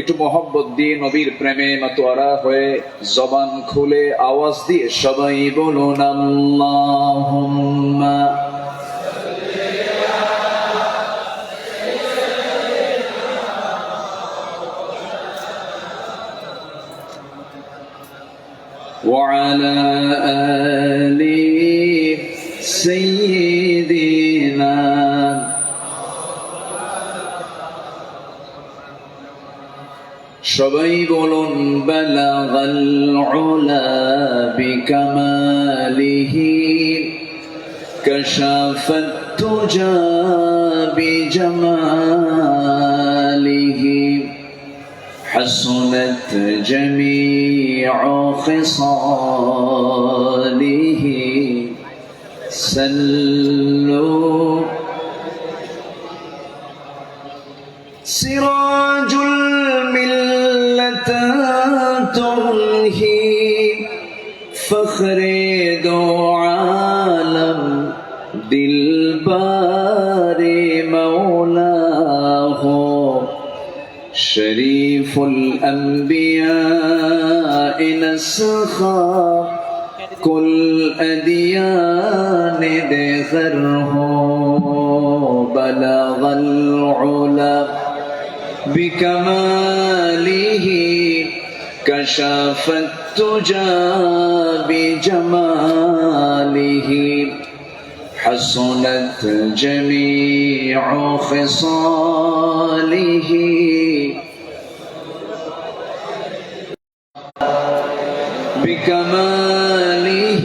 একটু মহব্বত দিয়ে নবীর প্রেমে মাতোয়ারা হয়ে জবান খুলে আওয়াজ দিয়ে সবাই বলুন আল্লাহুম্মা وعلى آل سيدنا সবাই বলুন বালাগাল উলা বিকামালিহি কাশাফাত তুজা বিজামালিহি حسنت جميع خصاله سلوا سراج الملة ترهي فخر دو عالم دلبار مولاه شريف الأنبياء نسخا كل أديان دخره بلغ العلا بكماله كشف التجى بجماله حسنت جميع خصاله بكماله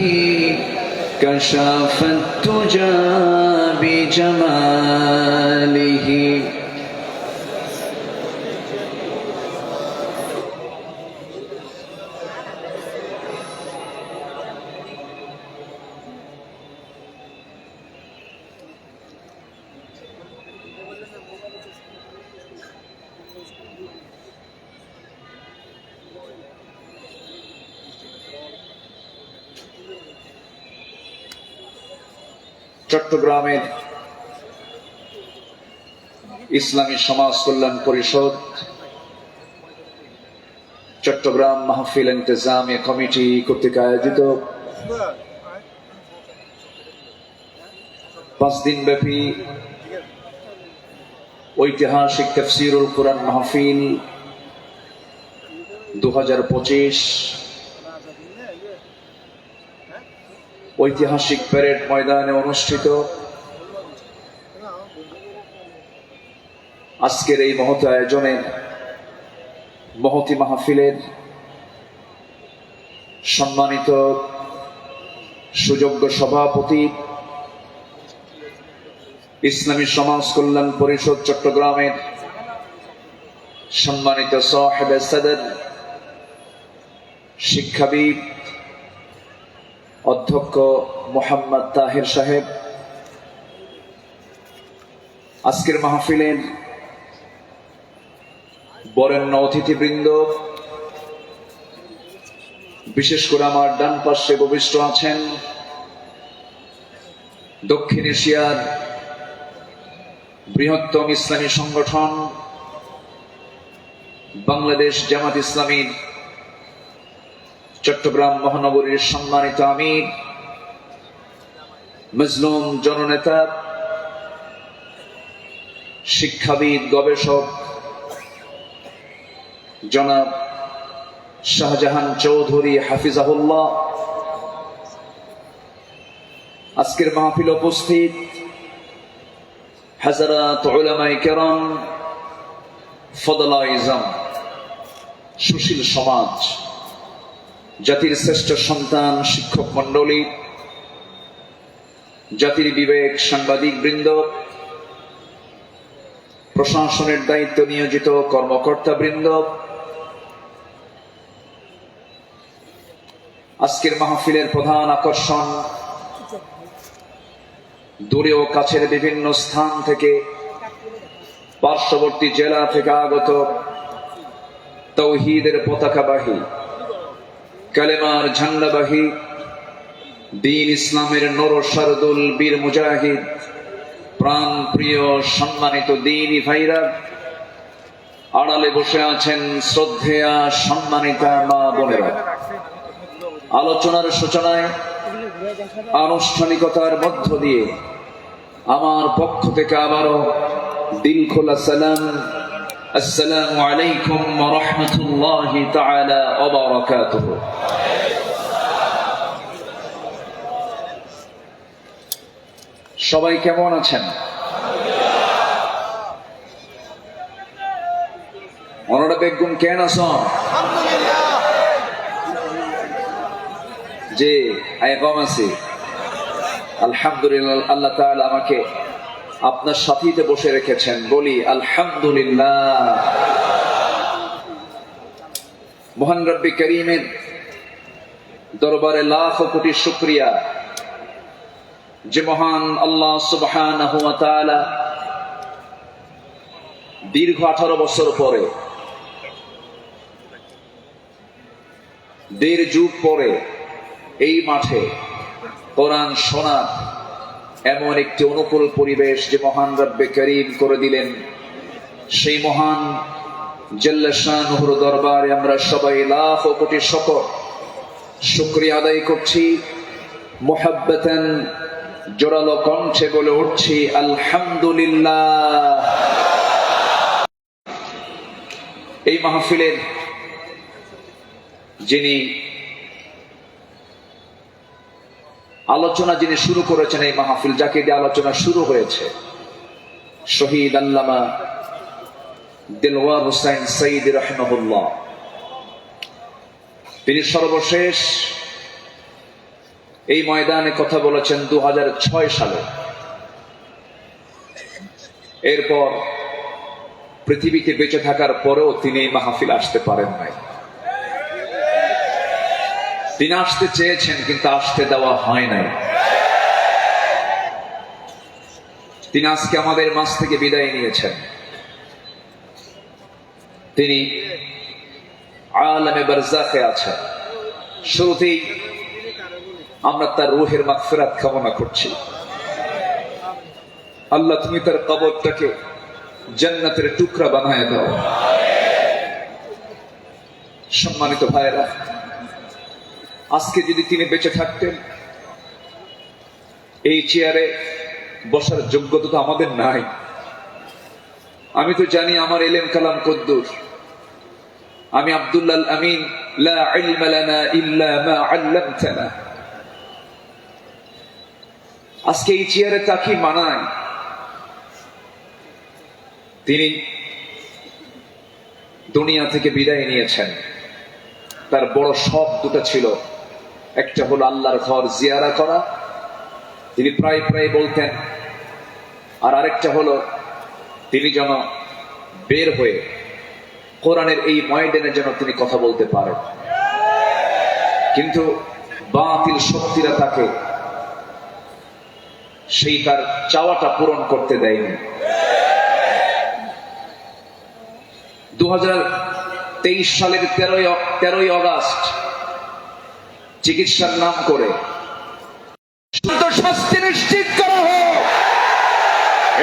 كشف التجى بجماله চট্টগ্রামের ইসলামী সমাজ কল্যাণ পরিষদ চট্টগ্রাম মাহফিল ইন্তেজামিয়া কমিটি কর্তৃক আয়োজিত 5 দিন ব্যাপী ঐতিহাসিক তাফসীরুল কুরআন মাহফিল 2025 ঐতিহাসিক প্যারেড ময়দানে অনুষ্ঠিত। আজকের এই মহৎ আয়োজনে মহতী মাহফিলের সম্মানিত সুযোগ্য সভাপতি ইসলামী সমাজ কল্যাণ পরিষদ চট্টগ্রামের সম্মানিত সাহেবে সদর শিক্ষাবিদ অধ্যক্ষ মোহাম্মদ তাহের সাহেব, আজকের মাহফিলের বরেণ্য অতিথিবৃন্দ, বিশেষ করে আমার ডান পাশে উপবিষ্ট আছেন দক্ষিণ এশিয়ার বৃহত্তম ইসলামী সংগঠন বাংলাদেশ জামাত ইসলামীর চট্টগ্রাম মহানগরীর সম্মানিত আমির, মজলুম জননেতা, শিক্ষাবিদ, গবেষক জনাব শাহজাহান চৌধুরী হাফিজাহুল্লাহ। আজকের মাহফিল উপস্থিত হাজারাত উলামায়ে কেরাম, ফদলায়ে ইজম, সুশীল সমাজ, জাতির শ্রেষ্ঠ সন্তান, শিক্ষক মন্ডলী, জাতির বিবেক, সাংবাদিক বৃন্দ, প্রশাসনের দায়িত্ব নিয়োজিত কর্মকর্তা বৃন্দ, আজকের মাহফিলের প্রধান আকর্ষণ দূরে ও কাছের বিভিন্ন স্থান থেকে, পার্শ্ববর্তী জেলা থেকে আগত তাওহীদের পতাকাবাহী, কালেমার ঝান্ডাবাহী, দ্বীন ইসলামের নর শারদুল বীর মুজাহিদ, প্রাণ প্রিয় সম্মানিত দ্বীনী ভাইরা, আড়ালে বসে আছেন শ্রদ্ধেয়া সম্মানিতা মা বোনেরা, আলোচনার সূচনায় আনুষ্ঠানিকতার মধ্য দিয়ে আমার পক্ষ থেকে আবারও দিল খোলা সালাম, আসসালামু আলাইকুম ওয়া রাহমাতুল্লাহি তাআলা ওয়া বারাকাতুহু। সবাই কেমন আছেন? ওনারা বেগুন কেন আছেন? যে আইকম আছে আলহামদুলিল্লাহ। আল্লাহ তাআলা আমাকে আপনার সাথীতে বসে রেখেছেন, বলি আলহামদুলিল্লাহ। মহান রব্বি করিমের দরবারে লাখ কোটি শুকরিয়া যে মহান আল্লাহ সুবহানাহু ওয়া তাআলা দীর্ঘ 18 বছর পরে, দেড় যুগ পরে এই মাঠে কোরআন শোনার এমন একটি অনুকূল পরিবেশ যে মহান রব্বে করিম করে দিলেন, সেই মহান জাল্লা শানুহুর দরবারে আমরা সবাই লাখ কোটি শুকরিয়া আদায় করছি। মুহাব্বাতান জোরালো কণ্ঠে বলে উঠছি আলহামদুলিল্লাহ। এই মাহফিলের যিনি আলোচনা শুরু করেছেন, এই মাহফিল যাকে দিয়ে আলোচনা শুরু হয়েছে, শহীদ আল্লামা দিলওয়ার হোসেন সঈদী রাহিমাহুল্লাহ। তিনি সর্বশেষ এই ময়দানে কথা বলেছেন 2006 সালে। এরপর পৃথিবীতে বেঁচে থাকার পরেও তিনি এই মাহফিল আসতে পারেন নাই। তিনি আসতে চেয়েছেন কিন্তু আসতে দেওয়া হয় নাই। তিনি আজকে আমাদের মাঝ থেকে বিদায় নিয়েছেন। তিনি আলামে বারজাখে আছেন। শুরুতেই আমরা তার রূহের মাগফিরাত কামনা করছি। আল্লাহ তুমি তার কবরটাকে জান্নাতের টুকরা বানায় দাও। সম্মানিত ভাইরা, আজকে যদি তিনি বেঁচে থাকতেন, এই চেয়ারে বসার যোগ্যতা তো আমাদের নাই। আমি তো জানি আমার ইলম কালাম কদ্দুর। আমি আব্দুল্লাহ আমিন, লা ইলমা লানা ইল্লা মা আল্লামতানা। আজকে এই চেয়ারে তাকে মানায়। তিনি দুনিয়া থেকে বিদায় নিয়েছেন। তার বড় শখ দুটো ছিল, একটা হলো আল্লাহর ঘর জিয়ারা করা, তিনি প্রায় প্রায় বলতেন, আর আরেকটা হলো তিনি যেন বের হয়ে কোরআনের এই ময়দানে যেন তিনি কথা বলতে পারেন। কিন্তু বাতিল শক্তিরা তাকে সেই তার চাওয়াটা পূরণ করতে দেয়নি। 2023 সালের 13ই আগস্ট চিকিৎসার নাম করে শাস্তি নিশ্চিত করা হোক।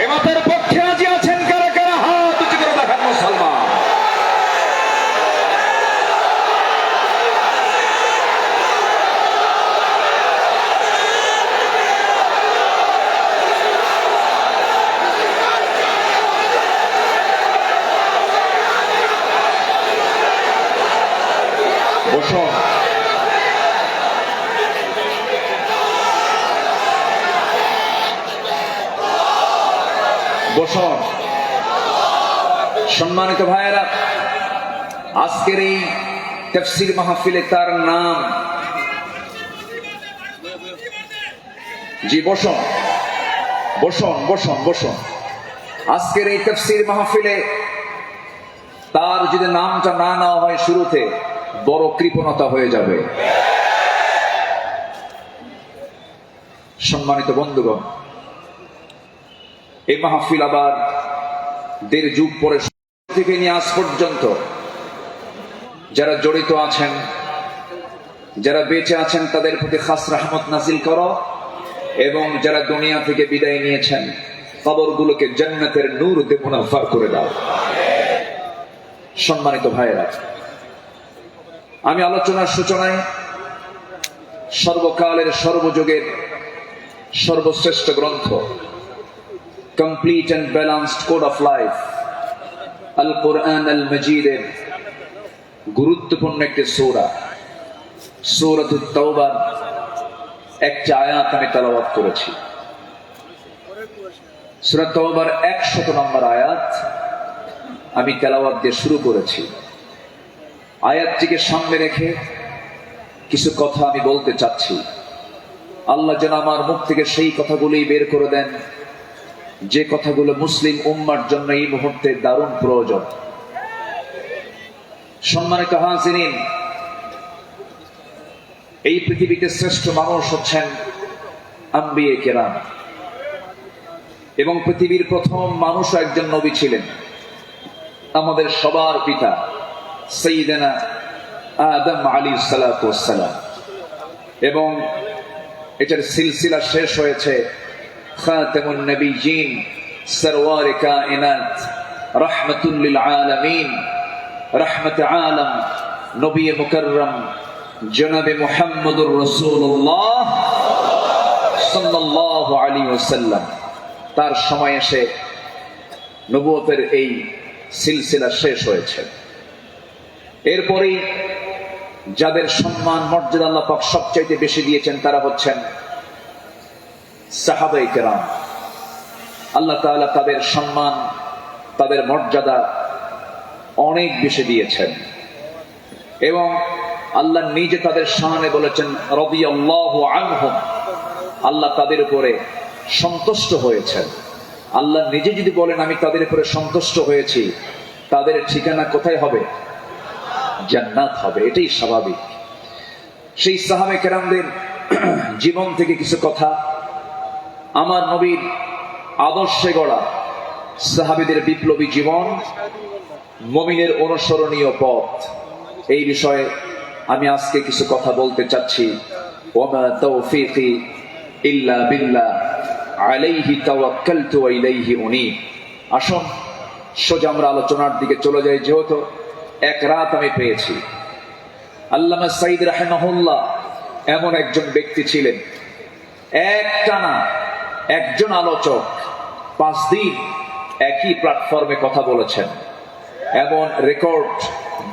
এ মাতার পক্ষে রাজি আছেন কারা কারা? হাত উঁচু করে দেখান মুসলমান। বসুন। বসুন। সম্মানিত ভাইয়েরা, আজকের এই তাফসীর মাহফিলে তার নাম, জি বসুন বসুন বসুন বসুন। আজকের এই তাফসীর মাহফিলে তার যদি নামটা না নেওয়া হয় শুরুতে, বড় কৃপণতা হয়ে যাবে। সম্মানিত বন্ধুগণ, এই মাহফিল আবার দেড় যুগ পরে থেকে নিয়ে আজ পর্যন্ত যারা জড়িত আছেন, যারা বেঁচে আছেন, তাদের প্রতি খাস রহমত নাজিল করো, এবং যারা দুনিয়া থেকে বিদায় নিয়েছেন কবরগুলোকে জান্নাতের নূর দিয়ে মুনাফার করে দাও। সম্মানিত ভাইয়েরা, আমি আলোচনার সূচনায় সর্বকালের সর্বযুগের সর্বশ্রেষ্ঠ গ্রন্থ complete and balanced code of life Al Quran Al মজিদের গুরুত্বপূর্ণ একটি সূরা সূরাতুত তাওবার একটি আয়াত আমি তেলাওয়াত করেছি। সূরা তাওবার 100 নম্বর আয়াত আমি তেলাওয়াত দিয়ে শুরু করেছি। আয়াতটিকে সামনে রেখে কিছু কথা আমি বলতে চাচ্ছি। আল্লাহ যেন আমার মুখ থেকে সেই কথাগুলি বের করে দেন যে কথাগুলো মুসলিম উম্মার জন্য এই মুহূর্তে দারুণ প্রয়োজন। সম্মানিত হাজিরিন, এই পৃথিবীতে শ্রেষ্ঠ মানুষ হচ্ছেন আম্বিয়ে কেরাম, এবং পৃথিবীর প্রথম মানুষও একজন নবী ছিলেন, আমাদের সবার পিতা সাইয়্যিদানা আদম আলাইহিস সালাতু ওয়াস সালাম। এবং এটার সিলসিলা শেষ হয়েছে খাতামুন নবিয়্যিন সরওয়ারে কায়নাত রাহমাতুল লিল আলামিন রাহমাতে আলম নবী মুকাররম জনাবে মুহাম্মদুর রাসূলুল্লাহ সাল্লাল্লাহু আলাইহি ওয়াসাল্লাম তার সময় এসে নবুয়তের এই সিলসিলা শেষ হয়েছে। এরপরেই যাদের সম্মান মর্যাদা আল্লাহ পাক সবচাইতে বেশি দিয়েছেন তারা হচ্ছেন সাহাবায়ে কেরাম। আল্লাহ তাআলা তাদের সম্মান, তাদের মর্যাদা অনেক বেশি দিয়েছেন, এবং আল্লাহ নিজে তাদের শানে বলেছেন রাদিয়াল্লাহু আনহুম, আল্লাহ তাদের উপরে সন্তুষ্ট হয়েছেন। আল্লাহ নিজে যদি বলেন আমি তাদের উপরে সন্তুষ্ট হয়েছি, তাদের ঠিকানা কোথায় হবে? জান্নাত হবে, এটাই স্বাভাবিক। সেই সাহাবে কেরামদের জীবন থেকে কিছু কথা, আমার নবীর আদর্শে গড়া সাহাবীদের বিপ্লবী জীবন, মুমিনের অনুসরণীয় পথ, এই বিষয়ে আমি আজকে কিছু কথা বলতে চাচ্ছি। ওয়ামা তাওফীকি ইল্লা বিল্লাহ আলাইহি তাওয়াক্কালতু ওয়া ইলাইহি উনীব। আসুন সোজা আমরা আলোচনার দিকে চলে যাই। যেহেতু এক রাত আমি পেয়েছি, আল্লামা সাঈদ রাহিমাহুল্লাহ এমন একজন ব্যক্তি ছিলেন, একটানা একজন আলোচক 5 দিন একই প্ল্যাটফর্মে কথা বলেছেন। এমন রেকর্ড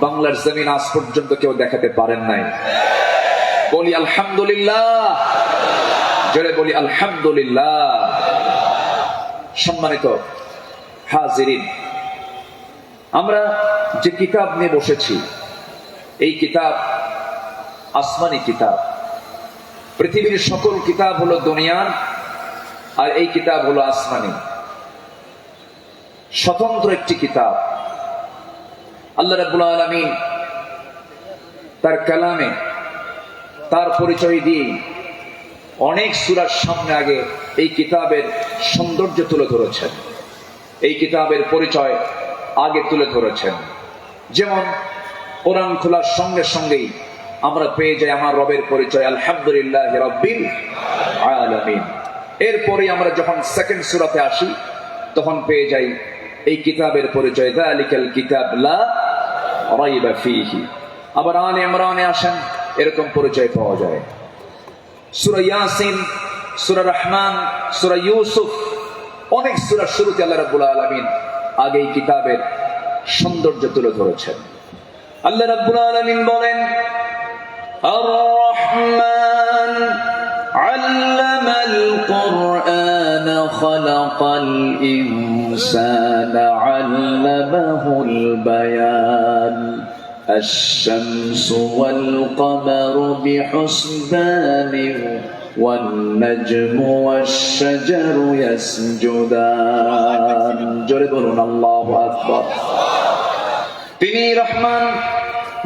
বাংলার জমিন আজ পর্যন্ত কেউ দেখাতে পারেন নাই। বলি আলহামদুলিল্লাহ, জোরে বলি আলহামদুলিল্লাহ। সম্মানিত হাজিরিন, আমরা যে কিতাব নিয়ে বসেছি এই কিতাব আসমানি কিতাব। পৃথিবীর সকল কিতাব হলো দুনিয়ার, আর এই কিতাব হলো আসমানি, স্বতন্ত্র একটি কিতাব। আল্লাহ রাব্বুল আলামিন তার কালামে তার পরিচয় দিয়ে অনেক সূরার সামনে আগে এই কিতাবের সৌন্দর্য তুলে ধরেছেন, এই কিতাবের পরিচয় আগে তুলে ধরেছেন। যেমন কোরআন খোলার সঙ্গে সঙ্গেই আমরা পেয়ে যাই আমার রবের পরিচয় আলহামদুলিল্লাহি রাব্বিল আলামিন। এরপরে আমরা যখন সেকেন্ড সূরাতে আসি তখন পেয়ে যাই এই কিতাবের পরিচয় যালিকাল কিতাব লা রাইবা ফীহি। আবার আলে ইমরানে আসেন, এরকম পরিচয় পাওয়া যায়। সূরা ইয়াসিন, সূরা রহমান, সূরা ইউসুফ, অনেক সূরার শুরুতে আল্লাহ রাব্বুল আলামিন আগে এই কিতাবের সৌন্দর্য তুলে ধরেছেন। আল্লাহ রাব্বুল আলামিন বলেন আর রহমান আল্লামাল কুরআন খালাকাল ইনসানা আল্লামাহুল বায়ান الشمس والقمر بحسبان والنجم والشجر يسجدان জোরে বলুন আল্লাহু আকবার। তিনি রহমান,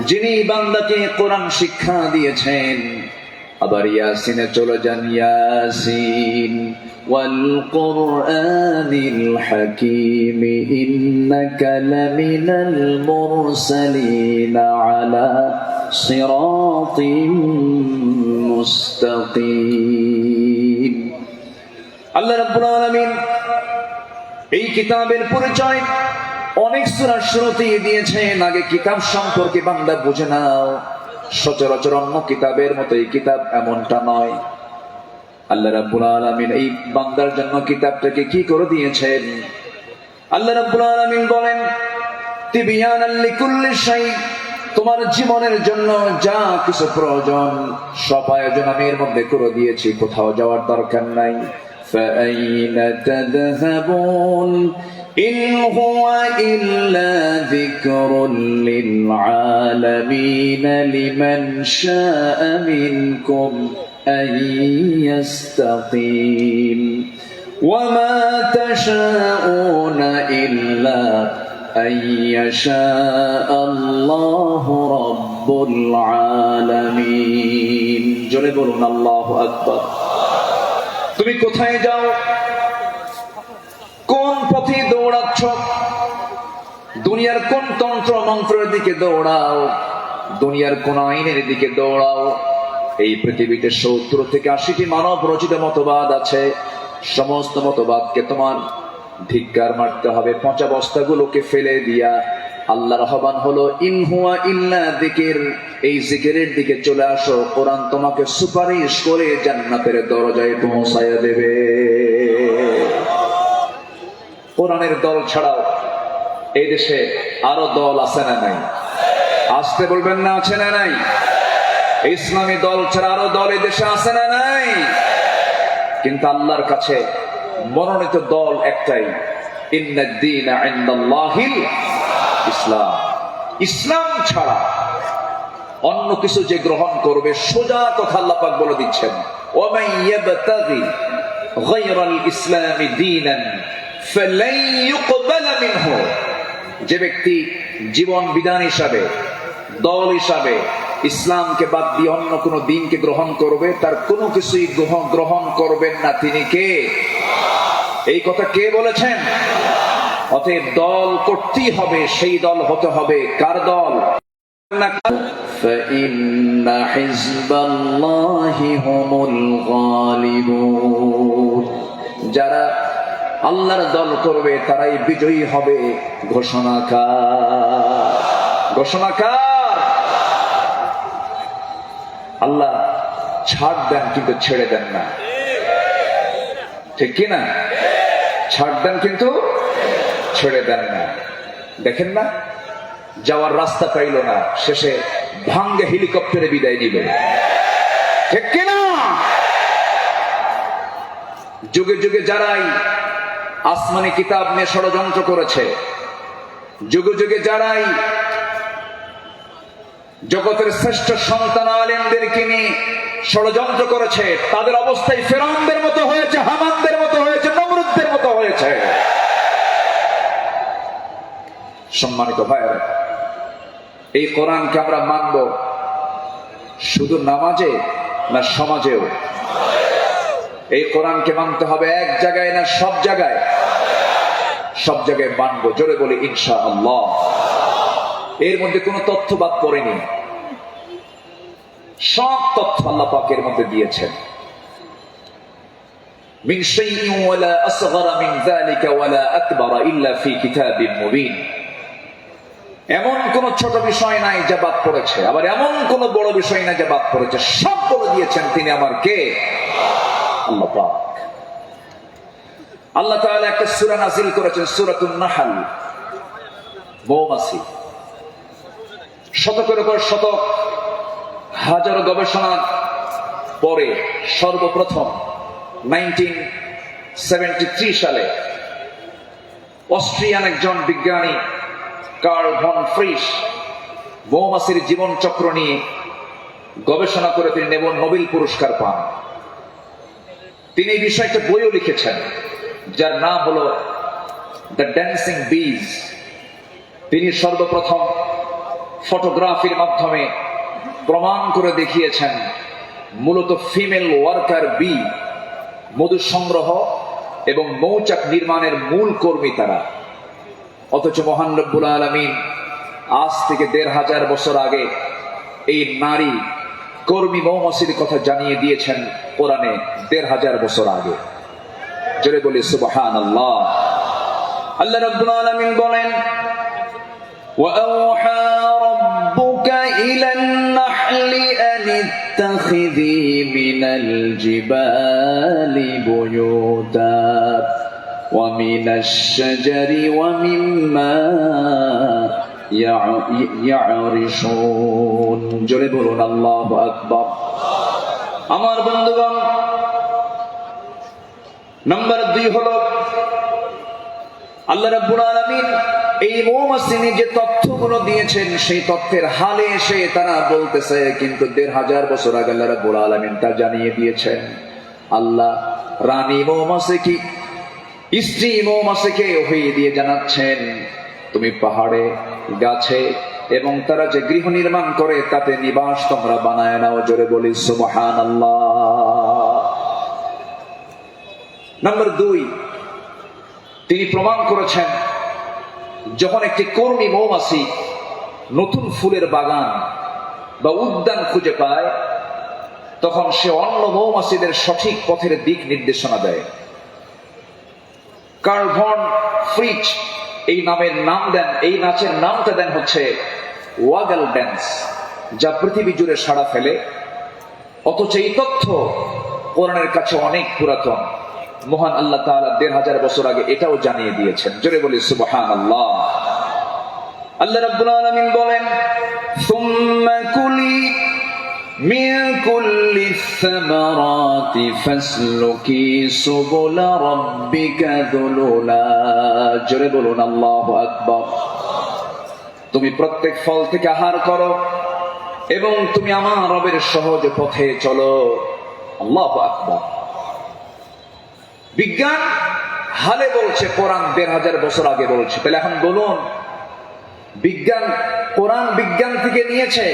যিনি বান্দাকে কোরআন শিক্ষা দিয়েছেন। আবার ইয়াসিনে চলে যান, ইয়াসিন ওয়াল কুরআনিল হাকীম ইন্নাকা লামিনাল মুরসালিন আলা সিরাতিম মুস্তাকিম। আল্লাহ রাব্বুল আলামিন এই কিতাবের পরিচয় অনেক সূরার শুরুতেই দিয়েছেন আগে কিতাব সম্পর্কে বান্দা বুঝে নাও। সচরাচর অন্য কিতাবের মতো এই কিতাব এমনটা নয়। আল্লাহ রাব্বুল আলামিন এই বান্দার জন্য কিতাবটাকে কি করে দিয়েছেন? আল্লাহ রাব্বুল আলামিন বলেন, তিবিয়ানাল লিকুল্লি শাই, তোমার জীবনের জন্য যা কিছু প্রয়োজন সব আয়োজন আমি এর মধ্যে করে দিয়েছি, কোথাও যাওয়ার দরকার নাই। ফাআইনা তাযহাবুন ইন হুয়া ইল্লা যিকরুল লিল আলামিন লিমান শাআ মিনকুম আন ইয়াস্তাকিম ওয়া মা তাশাউনা ইল্লা أن يشاء الله رب العالمين। জোরে বলুন আল্লাহু আকবার। তুমি কোথায় যাও? কোন পথে দৌড়াচ্ছ? দুনিয়ার কোন তন্ত্র মন্ত্রের দিকে দৌড়াও? দুনিয়ার কোন আইনের দিকে দৌড়াও? এই পৃথিবীতে 70 থেকে 80টি মানব রচিত মতবাদ আছে। সমস্ত মতবাদকে তোমার ধিক্কার মারতে হবে, পচা বস্তাগুলোকে ফেলে দিয়া আল্লাহর আহ্বান হলো ইন হুয়া ইল্লা যিকির, এই জিকিরের দিকে চলে আসো। কোরআন তোমাকে সুপারিশ করে জান্নাতের দরজায় পৌঁছায়া দেবে। কোরআনের দল ছাড়াও এই দেশে আরো দল আছে না নাই? আসতে বলবেন না, আছে না নাই? ইসলামী দল ছাড়া আরো দল এই দেশে আছে না নাই? কিন্তু আল্লাহর কাছে মনোনীত দল একটাই, ইন্নাদ দীনা ইনদাল্লাহিল ইসলাম। ইসলাম ছাড়া অন্য কিছু যে গ্রহণ করবে, সোজা কথা আল্লাহ পাক বলে দিচ্ছেন, ওয়া মান ইয়াবতাগি গায়রাল ইসলামি দীনান ফালান ইউকবালা মিনহু, যে ব্যক্তি জীবন বিধান হিসাবে, দল হিসাবে ইসলামকে বাদ দিয়ে অন্য কোন দিনকে গ্রহণ করবে, তার কোনো কিছুই গ্রহণ করবেন না। তিনি কে? এই কথা কে বলেছেন? অতএব দল করতেই হবে, সেই দল হতে হবে কার দল? فَإِنَّ حِزْبَ اللَّهِ هُمُ الْغَالِبُونَ, যারা আল্লাহর দল করবে তারাই বিজয়ী হবে। ঘোষণাকার, ঘোষণাকার আল্লাহ। ছাড় দেন কিন্তু ছেড়ে দেন না, ঠিক কিনা? ছাড় দেন কিন্তু ছেড়ে দেন না। দেখেন না, যাওয়ার রাস্তা পাইল না, শেষে ভাঙ্গে হেলিকপ্টারে বিদায় দিল, ঠিক কিনা? যুগে যুগে যারাই আসমানি কিতাব নিয়ে ষড়যন্ত্র করেছে, যুগে যুগে যারাই জগতের শ্রেষ্ঠ সন্তান আলেমদেরকে নিয়ে ষড়যন্ত্র করেছে, তাদের অবস্থায় ফেরাউনদের মতো হয়েছে, হামানদের মতো হয়েছে, নমরুদদের মতো হয়েছে। সম্মানিত ভাইয়েরা, এই কোরআনকে আমরা মানব শুধু নামাজে না সমাজেও? এই কোরআনকে মানতে হবে এক জায়গায় না সব জায়গায়? সব জায়গায় মানবো। জোরে বলি ইনশাআল্লাহ। এর মধ্যে কোনো তথ্য বাদ পড়েনি, সব তথ্য আল্লাহ পাকের মধ্যে দিয়েছেন। মিন শাইইন ওয়ালা আসগরা মিন যালিকা ওয়ালা আকবারা ইল্লা ফি কিতাবিন মুবিন। এমন কোন ছোট বিষয় নাই যা বাদ পড়েছে, আবার এমন কোন বড় বিষয় নাই যা বাদ পড়েছে। সব বলে দিয়েছেন তিনি আমার কে? আল্লাহ পাক। আল্লাহ তাআলা একটা সূরা নাযিল করেছেন, সূরাতুন নাহল, মৌমাছি। শতকের উপর শতক, হাজারো গবেষণার পরে সর্বপ্রথম 1973 সালে অস্ট্রিয়ান একজন বিজ্ঞানী কার্ল ভন ফ্রিশ মৌমাছির জীবন চক্র নিয়ে গবেষণা করে তিনি নোবেল পুরস্কার পান। তিনি এই বিষয়ে একটা বইও লিখেছেন যার নাম হলো দ্য ড্যান্সিং বিজ। তিনি সর্বপ্রথম ফটোগ্রাফির মাধ্যমে প্রমাণ করে দেখিয়েছেন মূলত ফিমেল ওয়ার্কার বি, মধু সংগ্রহ এবং মৌচাক নির্মাণের মূল কর্মী তারা। অথচ মহান রব্বুল আলামিন আজ থেকে ১৫০০ বছর আগে এই নারী কর্মী মৌমাছির কথা জানিয়ে দিয়েছেন কোরআনে ১৫০০ বছর আগে। জোরে বলি সুবহানাল্লাহ। আল্লাহ রাব্বুল আলামিন বলেন, وَأَوْحَى رَبُّكَ إِلَى النَّحْلِ أَنِ اتَّخِذِي مِنَ الْجِبَالِ بُيُوتًا وَمِنَ الشَّجَرِ وَمِمَّا يَعْرِشُونَ। জোরে বলুন আল্লাহু আকবার। আমার বন্ধুগণ, নাম্বার 2 হলো আল্লাহ রাব্বুল আলামিন এই মৌমাছি যে তথ্যগুলো দিয়েছেন সেই তথ্যের হালে এসে তারা বলতেছে, কিন্তু 1500 বছর আগে আল্লাহ রাব্বুল আলামিন তা জানিয়ে দিয়েছেন। আল্লাহ রানী মৌমাছি কি স্ত্রী মৌমাছিকে ওহী দিয়ে জানাচ্ছেন, তুমি পাহাড়ে গাছে এবং তারা যে গৃহ নির্মাণ করে তাতে নিবাস তোমরা বানায় নাও। জোরে বলি সুবহানাল্লাহ। নাম্বার 2, তিনি প্রমাণ করেছেন যখন একটি কর্মী মৌমাছি নতুন ফুলের বাগান বা উদ্যান খুঁজে পায়, তখন সে অন্য মৌমাছিদের সঠিক পথের দিক নির্দেশনা দেয়। কার্ল ভন ফ্রিচ এই নাচের নামটা দেন হচ্ছে ওয়াগল ড্যান্স, যা পৃথিবী জুড়ে সাড়া ফেলে। অথচ এই তথ্য কোরআনের কাছে অনেক পুরাতন। মহান আল্লাহ তাআলা 1500 বছর আগে এটাও জানিয়ে দিয়েছেন। জোরে বলি সুবহানাল্লাহ। আল্লাহ রাব্বুল আলামিন বলেন, সুম্মা কুলি মিন কুল্লি সামারাতি ফাসলুকি সুবুলা রাব্বিকা যুলুলা। জোরে বলুন আল্লাহু আকবার। তুমি প্রত্যেক ফল থেকে আহার করো এবং তুমি আমার রবের সহজ পথে চলো। আল্লাহু আকবার। বিজ্ঞান হালে বলছে, কোরআন 1500 বছর আগে বলছে। তাহলে এখন বলুন, কোরআন বিজ্ঞান থেকে নিয়েছে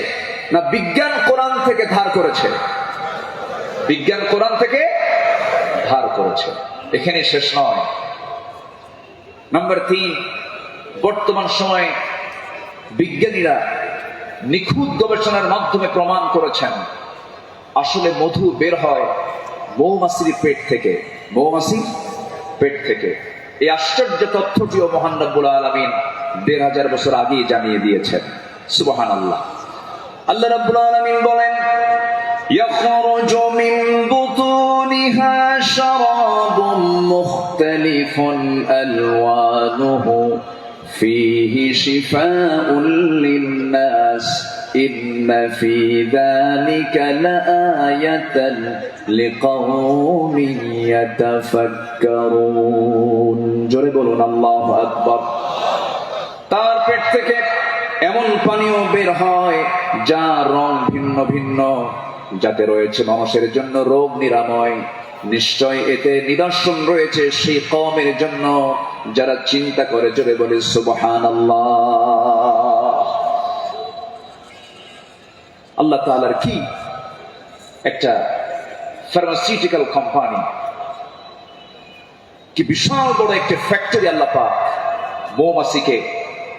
না বিজ্ঞান কোরআন থেকে ধার করেছে? বিজ্ঞান কোরআন থেকে ধার করেছে। এখানে শেষ নয়। নাম্বার 3, বর্তমান সময়ে বিজ্ঞানীরা নিখুঁত গবেষণার মাধ্যমে প্রমাণ করেছেন আসলে মধু বের হয় মৌমাছির পেট থেকে। মৌমাছির পেট থেকে। এই আশ্চর্য তথ্যটিও মহান রব্বুল আলামিন 1500 বছর আগেই জানিয়ে দিয়েছেন। সুবহানাল্লাহ। আল্লাহ রাব্বুল আলামিন বলেন, ইয়াখরুজু মিন বুতুনিহা শারাবুম মুখতালিফুন আলওয়ানুহু ফীহি শিফাউন লিন-নাস ইন্না ফী যালিকা লাআয়াতান লিকাওমিন ইয়াতাফাক্কারুন। জোরে বলুন আল্লাহু আকবার। তার পেট থেকে এমন পানীয় বের হয় যার রং ভিন্ন ভিন্ন, যাতে রয়েছে মানুষের জন্য রোগ নিরাময়। নিশ্চয় এতে নিদর্শন রয়েছে সেই কওমের জন্য যারা চিন্তা করে। জোরে বলে সুবহানাল্লাহ। আল্লাহ তাআলার কি একটা ফার্মাসিউটিক্যাল কোম্পানি, কি বিশাল বড় একটা ফ্যাক্টরি আল্লাহ পাক মৌমাছিকে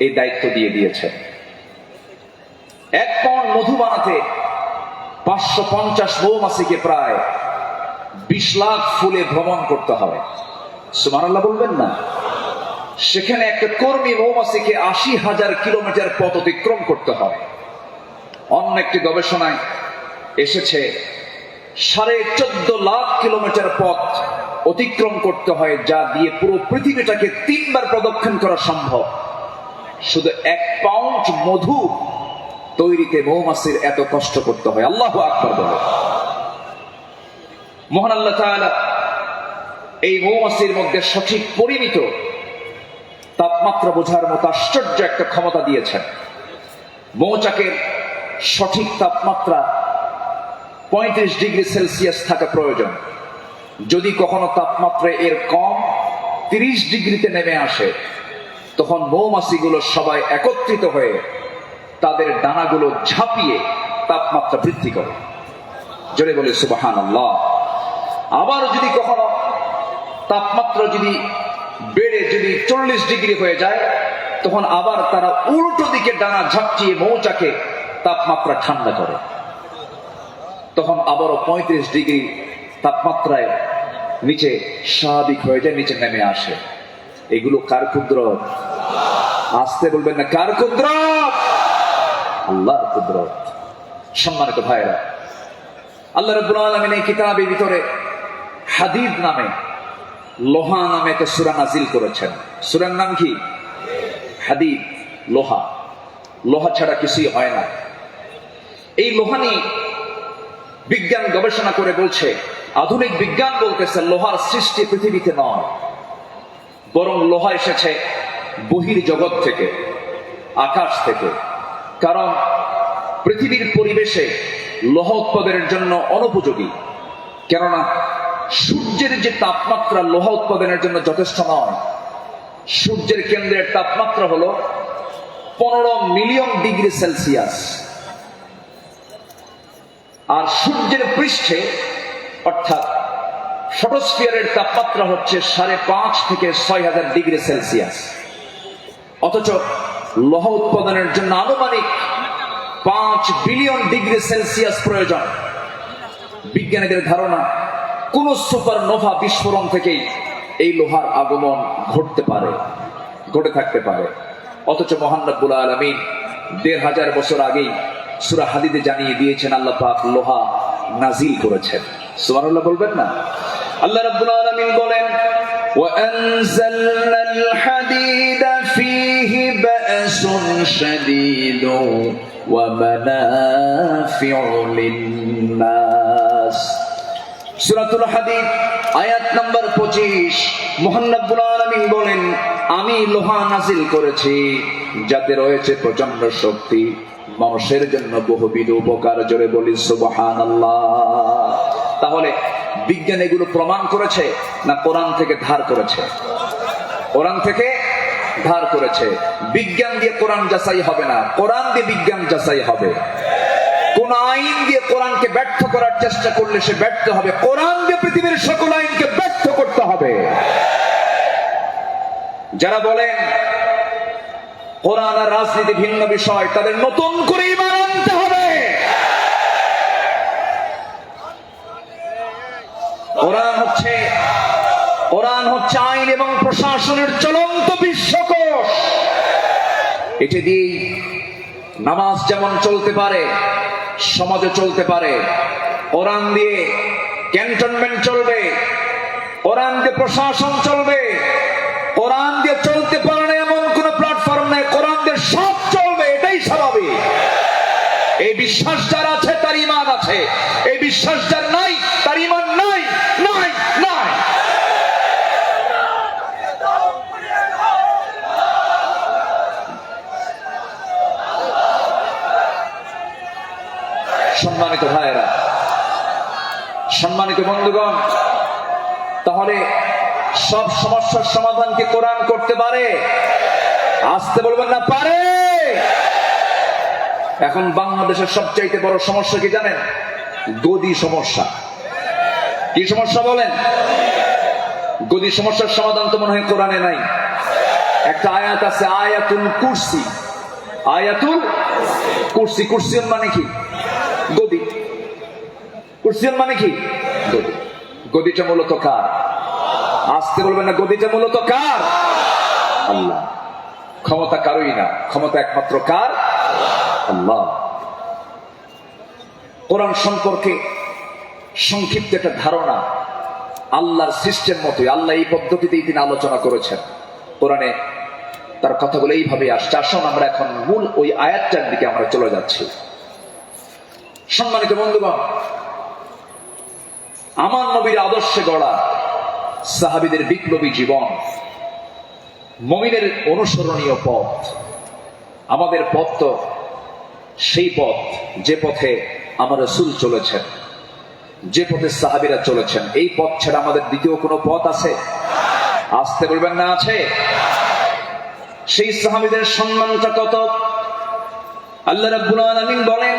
এই দায়িত্ব দিয়ে দিয়েছে। 1 পাউন্ড মধু বানাতে 550 মৌমাছিকে প্রায় 20 লাখ ফুলে ভ্রমণ করতে হয়। সুবহানাল্লাহ বলবেন না? সেখানে একটা কর্মী মৌমাছিকে 80,000 কিলোমিটার পথ অতিক্রম করতে হয়। অন্য একটি গবেষণায় এসেছে 14.5 লাখ কিলোমিটার পথ অতিক্রম করতে হয়, যা দিয়ে পুরো পৃথিবীটাকে 3 বার প্রদক্ষিণ করা সম্ভব। শুধু 1 পাউন্ড মধু তৈরিতে মৌমাছির এত কষ্ট করতে হয়। আল্লাহু আকবার বলে। মহান আল্লাহ তাআলা এই মৌমাছির মধ্যে সঠিক পরিমিত তাপমাত্রা বোঝার মতো আশ্চর্য একটা ক্ষমতা দিয়েছেন। মৌচাকের সঠিক তাপমাত্রা 35 ডিগ্রি সেলসিয়াস থাকা প্রয়োজন। যদি কখনো তাপমাত্রা এর কম 30 ডিগ্রিতে নেমে আসে, তখন মৌমাছিগুলো সবাই একত্রিত হয়ে তাদের ডানাগুলো ঝাঁপিয়ে তাপমাত্রা বৃদ্ধি করে। জোরে বলে সুবহানাল্লাহ। আবার যদি কখনো তাপমাত্রা বেড়ে 40 ডিগ্রি হয়ে যায়, তখন আবার তারা উল্টো দিকে ডানা ঝাঁপিয়ে মৌচাকে তাপমাত্রা ঠান্ডা করে। তখন আবারও 35 ডিগ্রি তাপমাত্রায় নিচে স্বাভাবিক হয়ে যায়, নিচে নেমে আসে। এগুলো কার কুদরত? আসতে বলবেন না, কার কুদরত? আল্লাহর কুদরত। সম্মানিত ভাইরা, আল্লাহ রাব্বুল আলামিন এই কিতাবের ভিতরে হাদিদ নামে, লোহা নামে একটা সূরা নাজিল করেছেন। সূরার নাম কি? হাদিদ, লোহা। লোহা ছাড়া কিছুই হয় না। এই লোহা নিয়ে বিজ্ঞান গবেষণা করে বলছে, আধুনিক বিজ্ঞান বলতেছে লোহার সৃষ্টি পৃথিবীতে নয়, বরং লোহা এসেছে বহির জগৎ থেকে, আকাশ থেকে। কারণ পৃথিবীর পরিবেশে লোহা উৎপাদনের জন্য অনুপযোগী। কেননা সূর্যের যে তাপমাত্রা লোহা উৎপাদনের জন্য যথেষ্ট নয়। সূর্যের কেন্দ্রের তাপমাত্রা হলো 15 মিলিয়ন ডিগ্রি সেলসিয়াস, আর সূর্যের পৃষ্ঠে অর্থাৎ ফটোস্ফিয়ারের তাপমাত্রা হচ্ছে 5.5 থেকে 6,000 ডিগ্রি সেলসিয়াস। অথচ লোহা উৎপাদনের জন্য আনুমানিক 5 বিলিয়ন ডিগ্রি সেলসিয়াস প্রয়োজন। বিজ্ঞানীদের ধারণা কোন সুপারনোভা বিস্ফোরণ থেকেই এই লোহার আগমন ঘটে থাকতে পারে। অথচ মহান রব্বুল আলামিন 1500 বছর আগেই সূরা হাদিদে জানিয়ে দিয়েছেন আল্লাহ পাক লোহা নাজিল করেছেন। সুবহানাল্লাহ বলবেন না? আল্লাহ রাব্বুল আলামিন বলেন, وَأَنزَلْنَا الْحَدِيدَ فِيهِ بَأْسٌ شَدِيدٌ وَمَنَافِعُ لِلنَّاسِ। সূরাতুল হাদিদ আয়াত নাম্বার 25। মহান রব্বুল আলামিন বলেন, আমি লোহা নাজিল করেছি যাতে রয়েছে প্রচন্ড শক্তি, মানুষের জন্য বহুবিধ উপকার। জোরে বলি সুবহানাল্লাহ। তাহলে বিজ্ঞান এগুলো প্রমাণ করেছে না কোরআন থেকে ধার করেছে? কোরআন থেকে ধার করেছে। বিজ্ঞান দিয়ে কোরআন যাচাই হবে না, কোরআন দিয়ে বিজ্ঞান যাচাই হবে। কোন আইন দিয়ে কোরআনকে ব্যর্থ করার চেষ্টা করলে সে ব্যর্থ হবে। কোরআন দিয়ে পৃথিবীর সকল আইনকে ব্যর্থ করতে হবে। যারা বলেন কোরআন আর রাজনীতি ভিন্ন বিষয়, তাদের নতুন করে ঈমান আনতে হবে। কোরআন হচ্ছে আইন এবং প্রশাসনের চলন্ত বিশ্বকোষ। এটা দিয়ে নামাজ যেমন চলতে পারে, সমাজে চলতে পারে। কোরআন দিয়ে ক্যান্টনমেন্ট চলবে, কোরআন দিয়ে প্রশাসন চলবে। কোরআন দিয়ে চলতে পারে না এমন কোন প্ল্যাটফর্ম নেই, কোরআন দিয়ে সব চলবে, এটাই স্বাভাবিক। এই বিশ্বাস যার আছে তার ঈমান আছে, এই বিশ্বাস যার নাই তার ঈমান নাই, নাই, নাই। সম্মানিত ভাইয়েরা, সম্মানিত বন্ধুগণ, তাহলে সব সমস্যার সমাধান কি কোরআন করতে পারে? আসতে বলবেন না, পারে। এখন বাংলাদেশের সবচাইতে বড় সমস্যা কি জানেন? গদি সমস্যা। কি সমস্যা বলেন? গদি সমস্যার সমাধান তো মনে হয় কোরআনে নাই। একটা আয়াত আছে, আয়াতুল কুরসি। আয়াতুল কুরসি। কুরসিয়ন মানে কি? গদি। কুরসিয়ন মানে কি? গদি। গদিটা মূলত কার? আসতে বলবেন না, গদিটা মূলত কার? আল্লাহ। ক্ষমতা কারোই না, ক্ষমতা একমাত্র কার? আল্লাহ। কোরআন সম্পর্কে সংক্ষিপ্ত একটা ধারণা আল্লাহর সিস্টেম মতোই, আল্লাহ এই পদ্ধতিতেই তিনি আলোচনা করেছেন। কোরআনে তার কথাগুলো এইভাবে আসছে। আসুন আমরা এখন মূল ওই আয়াতটার দিকে আমরা চলে যাচ্ছি। সম্মানিত বন্ধুগণ, আমার নবীর আদর্শে গড়া সাহাবীদের বিপ্লবী জীবন, মুমিনের অনুসরণীয় পথ। আমাদের পথ তো সেই পথ যে পথে আমার রাসূল চলেছেন, যে পথে সাহাবীরা চলেছেন। এই পথ ছাড়া আমাদের দ্বিতীয় কোনো পথ আছে? আসতে বলবেন না, আছে। সেই সাহাবীদের সম্মানটা কত! আল্লাহ রাব্বুল আলামিন বলেন,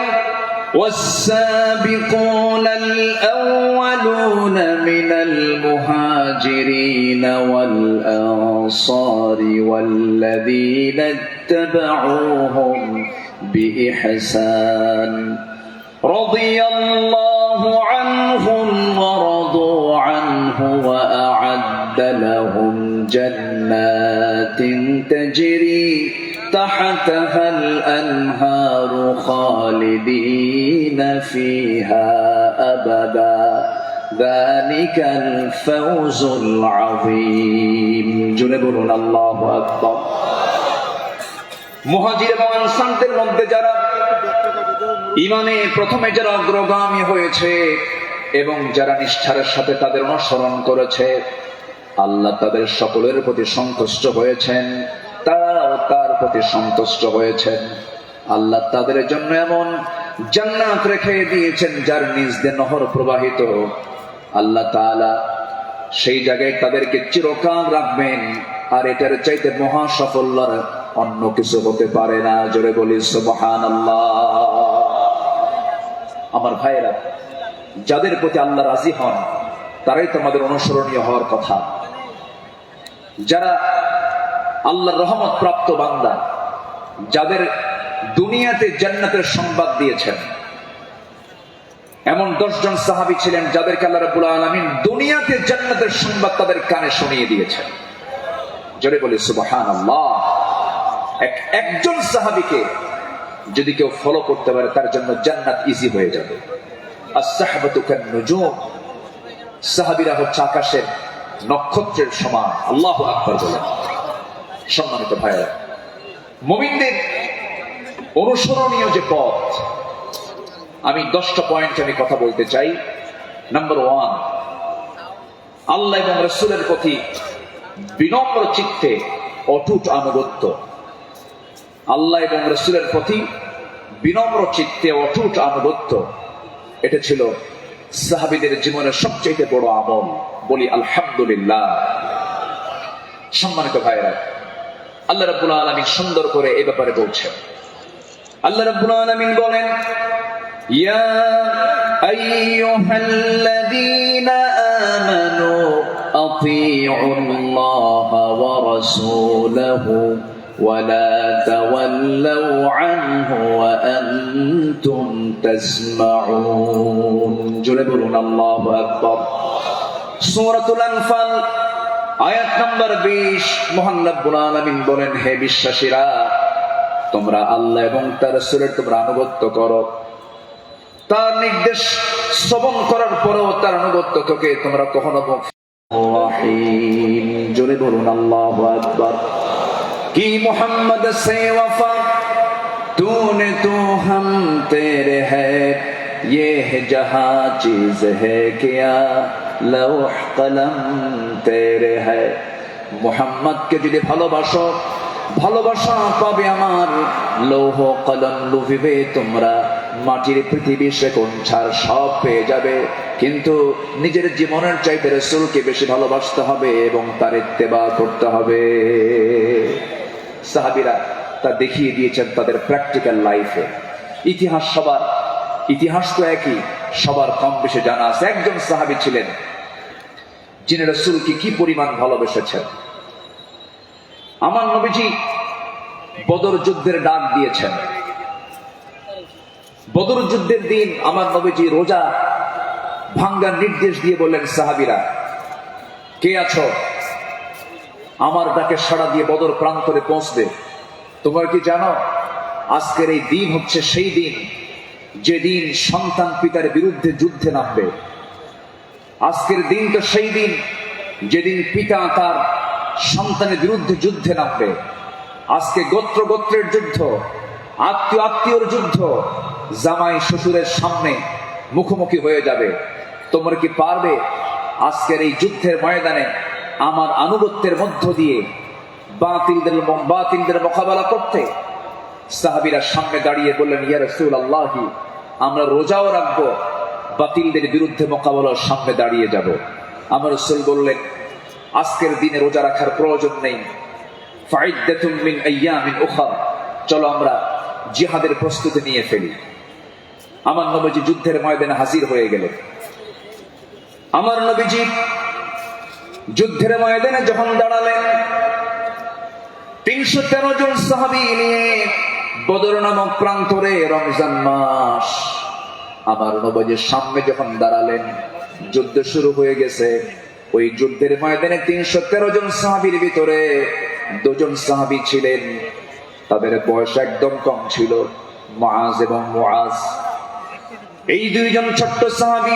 والسابقون الأولون من المهاجرين والأنصار والذين اتبعوهم بإحسان رضي الله عنهم ورضوا عنه وأعد أعد لهم جنات تجري تحتها الأنهار خالدين فيها أبدا ذلك الفوز العظيم جنبنا الله أكبر মুহাজির এবং আনসারদের মধ্যে যারা ঈমানে প্রথমে যারা অগ্রগামী হয়েছে এবং যারা নিষ্ঠার সাথে তাদের অনুসরণ করেছে আল্লাহ তাদের সকলের প্রতি সন্তুষ্ট হয়েছেন তারাও তার প্রতি সন্তুষ্ট হয়েছেন আল্লাহ তাদের জন্য এমন জান্নাত রেখে দিয়েছেন যার নিচ দিয়ে নহর প্রবাহিত আল্লাহ তাআলা সেই জায়গায় তাদেরকে চিরকাল রাখবেন আর এটার চাইতে মহা সাফল্যের অন্য কিছু হতে পারে না জোরে বলি সুবহানাল্লাহ আমার ভাইরা যাদের প্রতি আল্লাহ রাজি হন তারাই তোমাদের অনুসরণীয় হওয়ার কথা যারা আল্লাহর রহমত প্রাপ্ত বান্দা যাদের দুনিয়াতে জান্নাতের সংবাদ দিয়েছেন এমন 10 জন সাহাবী ছিলেন যাদেরকে আল্লাহ রাব্বুল আলামিন দুনিয়াতে জান্নাতের সংবাদ তাদের কানে শুনিয়ে দিয়েছেন জোরে বলি সুবহানাল্লাহ একজন সাহাবীকে যদি কেউ ফলো করতে পারে তার জন্য জান্নাত ইজি হয়ে যাবে as-sahabatu kan-nujum সাহাবীরা হচ্ছে আকাশের নক্ষত্রের সমান আল্লাহু আকবার বলেন সম্মানিত ভাইরা মুমিনদের অনুসরণীয় যে পথ আমি 10টা পয়েন্ট আমি কথা বলতে চাই নাম্বার 1 আল্লাহ এবং রাসূলের প্রতি বিনম্র চিত্তে অটুট আনুগত্য আল্লাহ এবং রাসূলের প্রতি বিনম্র চিত্তে অটুট আনুগত্য এটা ছিল সাহাবীদের জীবনের সবচেয়ে বড় আমল বলি আলহামদুলিল্লাহ সম্মানিত ভাইরা আল্লাহ রাব্বুল আলামিন সুন্দর করে এই ব্যাপারে বলছেন আল্লাহ রাব্বুল আলামিন বলেন ইয়া আইয়ুহাল্লাযীনা আমানু আতিউল্লাহা ওয়া রাসূলাহু ولا تولوا عنه وأنتم تسمعون جلبون الله أكبر سورة الأنفال আয়াত নাম্বার 20 মহান রব্বুল আলামিন বলেন হে বিশ্বাসীরা তোমরা আল্লাহ এবং তার রাসূলের তোমরা আনুগত্য করো তার নির্দেশ শ্রবণ করার পরেও তার আনুগত্য থেকে তোমরা কখনো রহিম জোরে বলুন আল্লাহু আকবার कि मोहम्मद से वफा तूने तो हम तेरे है ये है जहां चीज है क्या लौह कलम तेरे है मोहम्मद के যদি ভালোবাসো ভালোবাসা পাবে আমার লৌহ কলম লুভিবে তোমরা মাটির পৃথিবী সেকোন ছাড় সব পেয়ে যাবে কিন্তু নিজের জীবনের চাইতে রাসূলকে বেশি ভালোবাসতে হবে এবং তার ইত্তেবা করতে হবে সাহাবীরা তা দেখিয়ে দিয়েছেন তাদের প্র্যাকটিক্যাল লাইফে ইতিহাস তো একই সবার কম বেশি জানা আছে একজন সাহাবী ছিলেন যিনি রাসূলকে কি পরিমাণ ভালোবেসেছেন আমার নবীজি বদর যুদ্ধের ডাক দিয়েছেন বদর যুদ্ধের দিন আমার নবীজি রোজা ভাঙ্গার নির্দেশ দিয়ে বললেন সাহাবীরা কে আছো আমার ডাকে সাড়া দিয়ে বদর প্রান্তরে পৌঁছবে তোমরা কি জানো আজকের এই দিন হচ্ছে সেই দিন যেদিন সন্তান পিতার বিরুদ্ধে যুদ্ধে নামবে আজকের দিন তো সেই দিন যেদিন পিতা তার সন্তানের বিরুদ্ধে যুদ্ধে নামবে আজকে গোত্রের যুদ্ধ আত্মীয়র যুদ্ধ জামাই শ্বশুরের সামনে মুখোমুখি হয়ে যাবে তোমরা কি পারবে আজকের এই যুদ্ধের ময়দানে আমার আনুগত্যের মধ্য দিয়ে বাতিলদের মোকাবেলা করতে সাহাবীরা সামনে দাঁড়িয়ে বললেন ইয়া রাসূলুল্লাহ আমরা রোজাও রাখবো বাতিলদের বিরুদ্ধে মোকাবেলার সামনে দাঁড়িয়ে যাব আমার রাসূল বললেন আজকের দিনে রোজা রাখার প্রয়োজন নেই ফাইদাতুম মিন আইয়ামিন উখর চলো আমরা জিহাদের প্রস্তুতি নিয়ে ফেলি আমার নবীজি যুদ্ধের ময়দানে হাজির হয়ে গেলেন আমার নবীজি যুদ্ধের ময়দানে যখন দাঁড়ালেন 313 জন সাহাবী নিয়ে বদর নামক প্রান্তরে রমজান মাস আমার নবীজির সামনে যখন দাঁড়ালেন যুদ্ধ শুরু হয়ে গেছে ওই যুদ্ধের ময়দানে 313 জন সাহাবীর ভিতরে 2 জন সাহাবী ছিলেন, তাদের বয়স একদম কম ছিল, মুআজ এবং মুআজ। এই 2 জন ছোট্ট সাহাবী,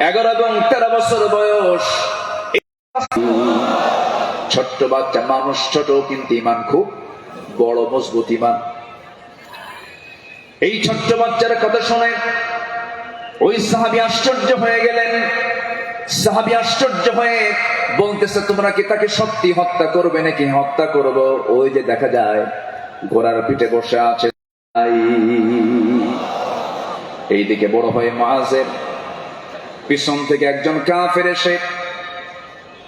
11 এবং 13 বছর বয়স। ছোট্ট বাচ্চা মানুষ, ছোট কিন্তু ইমান খুব বড়, মজবুত ইমান। এই ছোট্ট বাচ্চার কথা শুনে ওই সাহাবী আশ্চর্য হয়ে গেলেন। সাহাবী আশ্চর্য হয়ে বলতেছে, তোমরা কি তাকে সত্যি হত্যা করবে নাকি হত্যা করব? ওই যে দেখা যায় ঘোড়ার পিঠে বসে আছে। এইদিকে বড় হয়ে মুআজের পিছন থেকে একজন কাফের এসে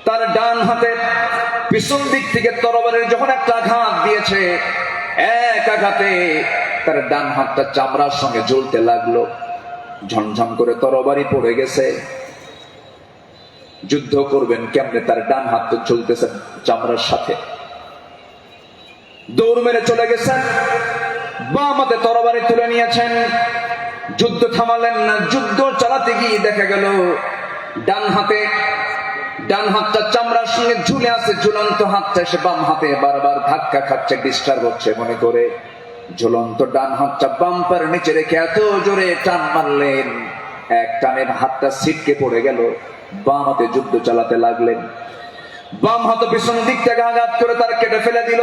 তার ডান হাতের পিছন দিক থেকে তরবারির যখন একটা আঘাত দিয়েছে, এক আঘাতে তার ডান হাতটা চামড়ার সঙ্গে জ্বলতে লাগলো। ঝনঝন করে তরবারি পড়ে গেছে। যুদ্ধ করবেন কেমনে? তার ডান হাত তো জ্বলতেছে চামড়ার সাথে। দৌড় মেরে চলে গেছেন, বাম হাতে তরবারি তুলে নিয়েছেন। যুদ্ধ থামালেন না। যুদ্ধ চালাতে গিয়ে দেখা গেল ডান হাতটা চামড়ার সঙ্গে ঝুলে আছে। ঝুলন্ত হাতটা এসে বাম হাতে বারবার ধাক্কা খাচ্ছে, ডিস্টার্ব হচ্ছে মনে করে ঝুলন্ত ডান হাতটা বাম্পার নিচে রেখে এত জোরে টান মারলেন, এক টানে হাতটা ছিটকে পড়ে গেল। বাম হাতে যুদ্ধ চালাতে লাগলেন। বাম হাত পিছন দিক থেকে আঘাত করে তার কেটে ফেলে দিল।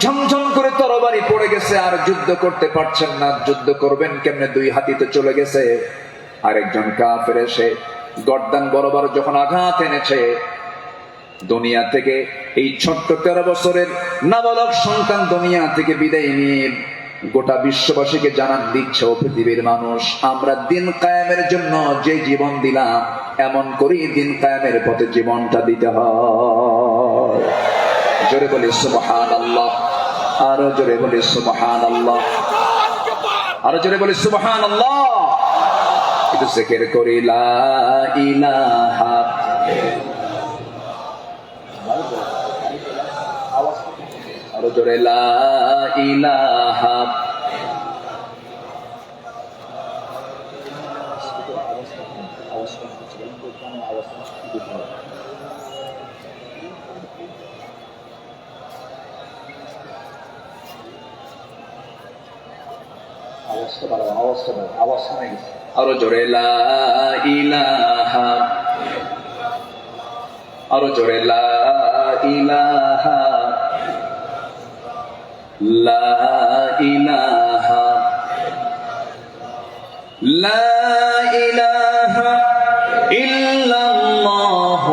ঝমঝম করে তরবারি পড়ে গেছে, আর যুদ্ধ করতে পারছেন না। যুদ্ধ করবেন কেমনে? 2 হাতিতে চলে গেছে। আরেকজন কাফের এসে গর্দান বরাবর যখন আঘাত এনেছে, দুনিয়া থেকে এই ছোট্ট 13 বছরের নাবালক সন্তান দুনিয়া থেকে বিদায় নিয়ে গোটা বিশ্ববাসীকে জানান দিচ্ছে, ও পৃথিবীর মানুষ, আমরা দিন কায়েমের জন্য যে জীবন দিলাম, এমন করে দিন কায়েমের পথে জীবনটা দিতে হয়। জোরে বলি সুবহানাল্লাহ, আরো জোরে বলি সুবহানাল্লাহ, আরো জোরে বলি সুবহানাল্লাহ। একটু জিকির করি লা ইলাহা, আরো জোরে লা ইলাহা, আরো জোরে লা ইলাহা, আরো জোরে লা ইলাহা, লা ইলাহা, লা ইলাহা ইল্লাল্লাহ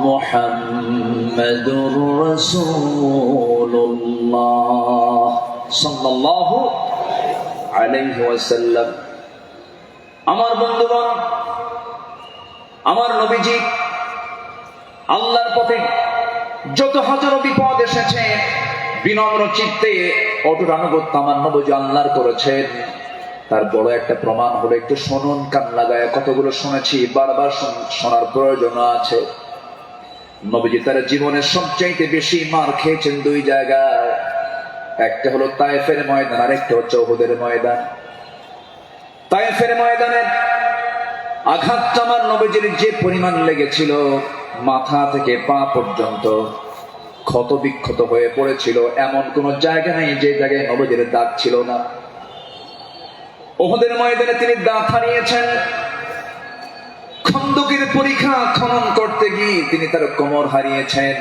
মুহাম্মাদুর রাসূলুল্লাহ সাল্লাল্লাহু আলাইহি ওয়াসাল্লাম। আমার বন্ধুগণ, আমার নবীজি আল্লাহর পথে যত হাজারো বিপদ এসেছে, বিনম্র চিত্তে অটুট আনুগত্য আমার নবীজি আল্লাহর করেছেন। তার বড় একটা প্রমাণ হলো, একটু শুনুন কান লাগায়। কতগুলো শুনেছি, বারবার শোনার প্রয়োজন আছে। নবীজি তার জীবনের সবচাইতে বেশি মার খেয়েছেন 2 জায়গায়। একটা হলো তায়েফের ময়দান, আর একটা হচ্ছে উহুদের ময়দান। তায়েফের ময়দানের আঘাতটা আমার নবীজির যে পরিমাণ লেগেছিল, মাথা থেকে পা পর্যন্ত ক্ষত বিক্ষত হয়ে পড়েছিল। এমন কোন জায়গা নেই যে জায়গায় নবীজির দাগ ছিল না। উহুদের ময়দানে তিনি দাঁত হারিয়েছেন। খন্দকের পরীক্ষা খনন করতে গিয়ে তিনি তার কোমর হারিয়েছেন।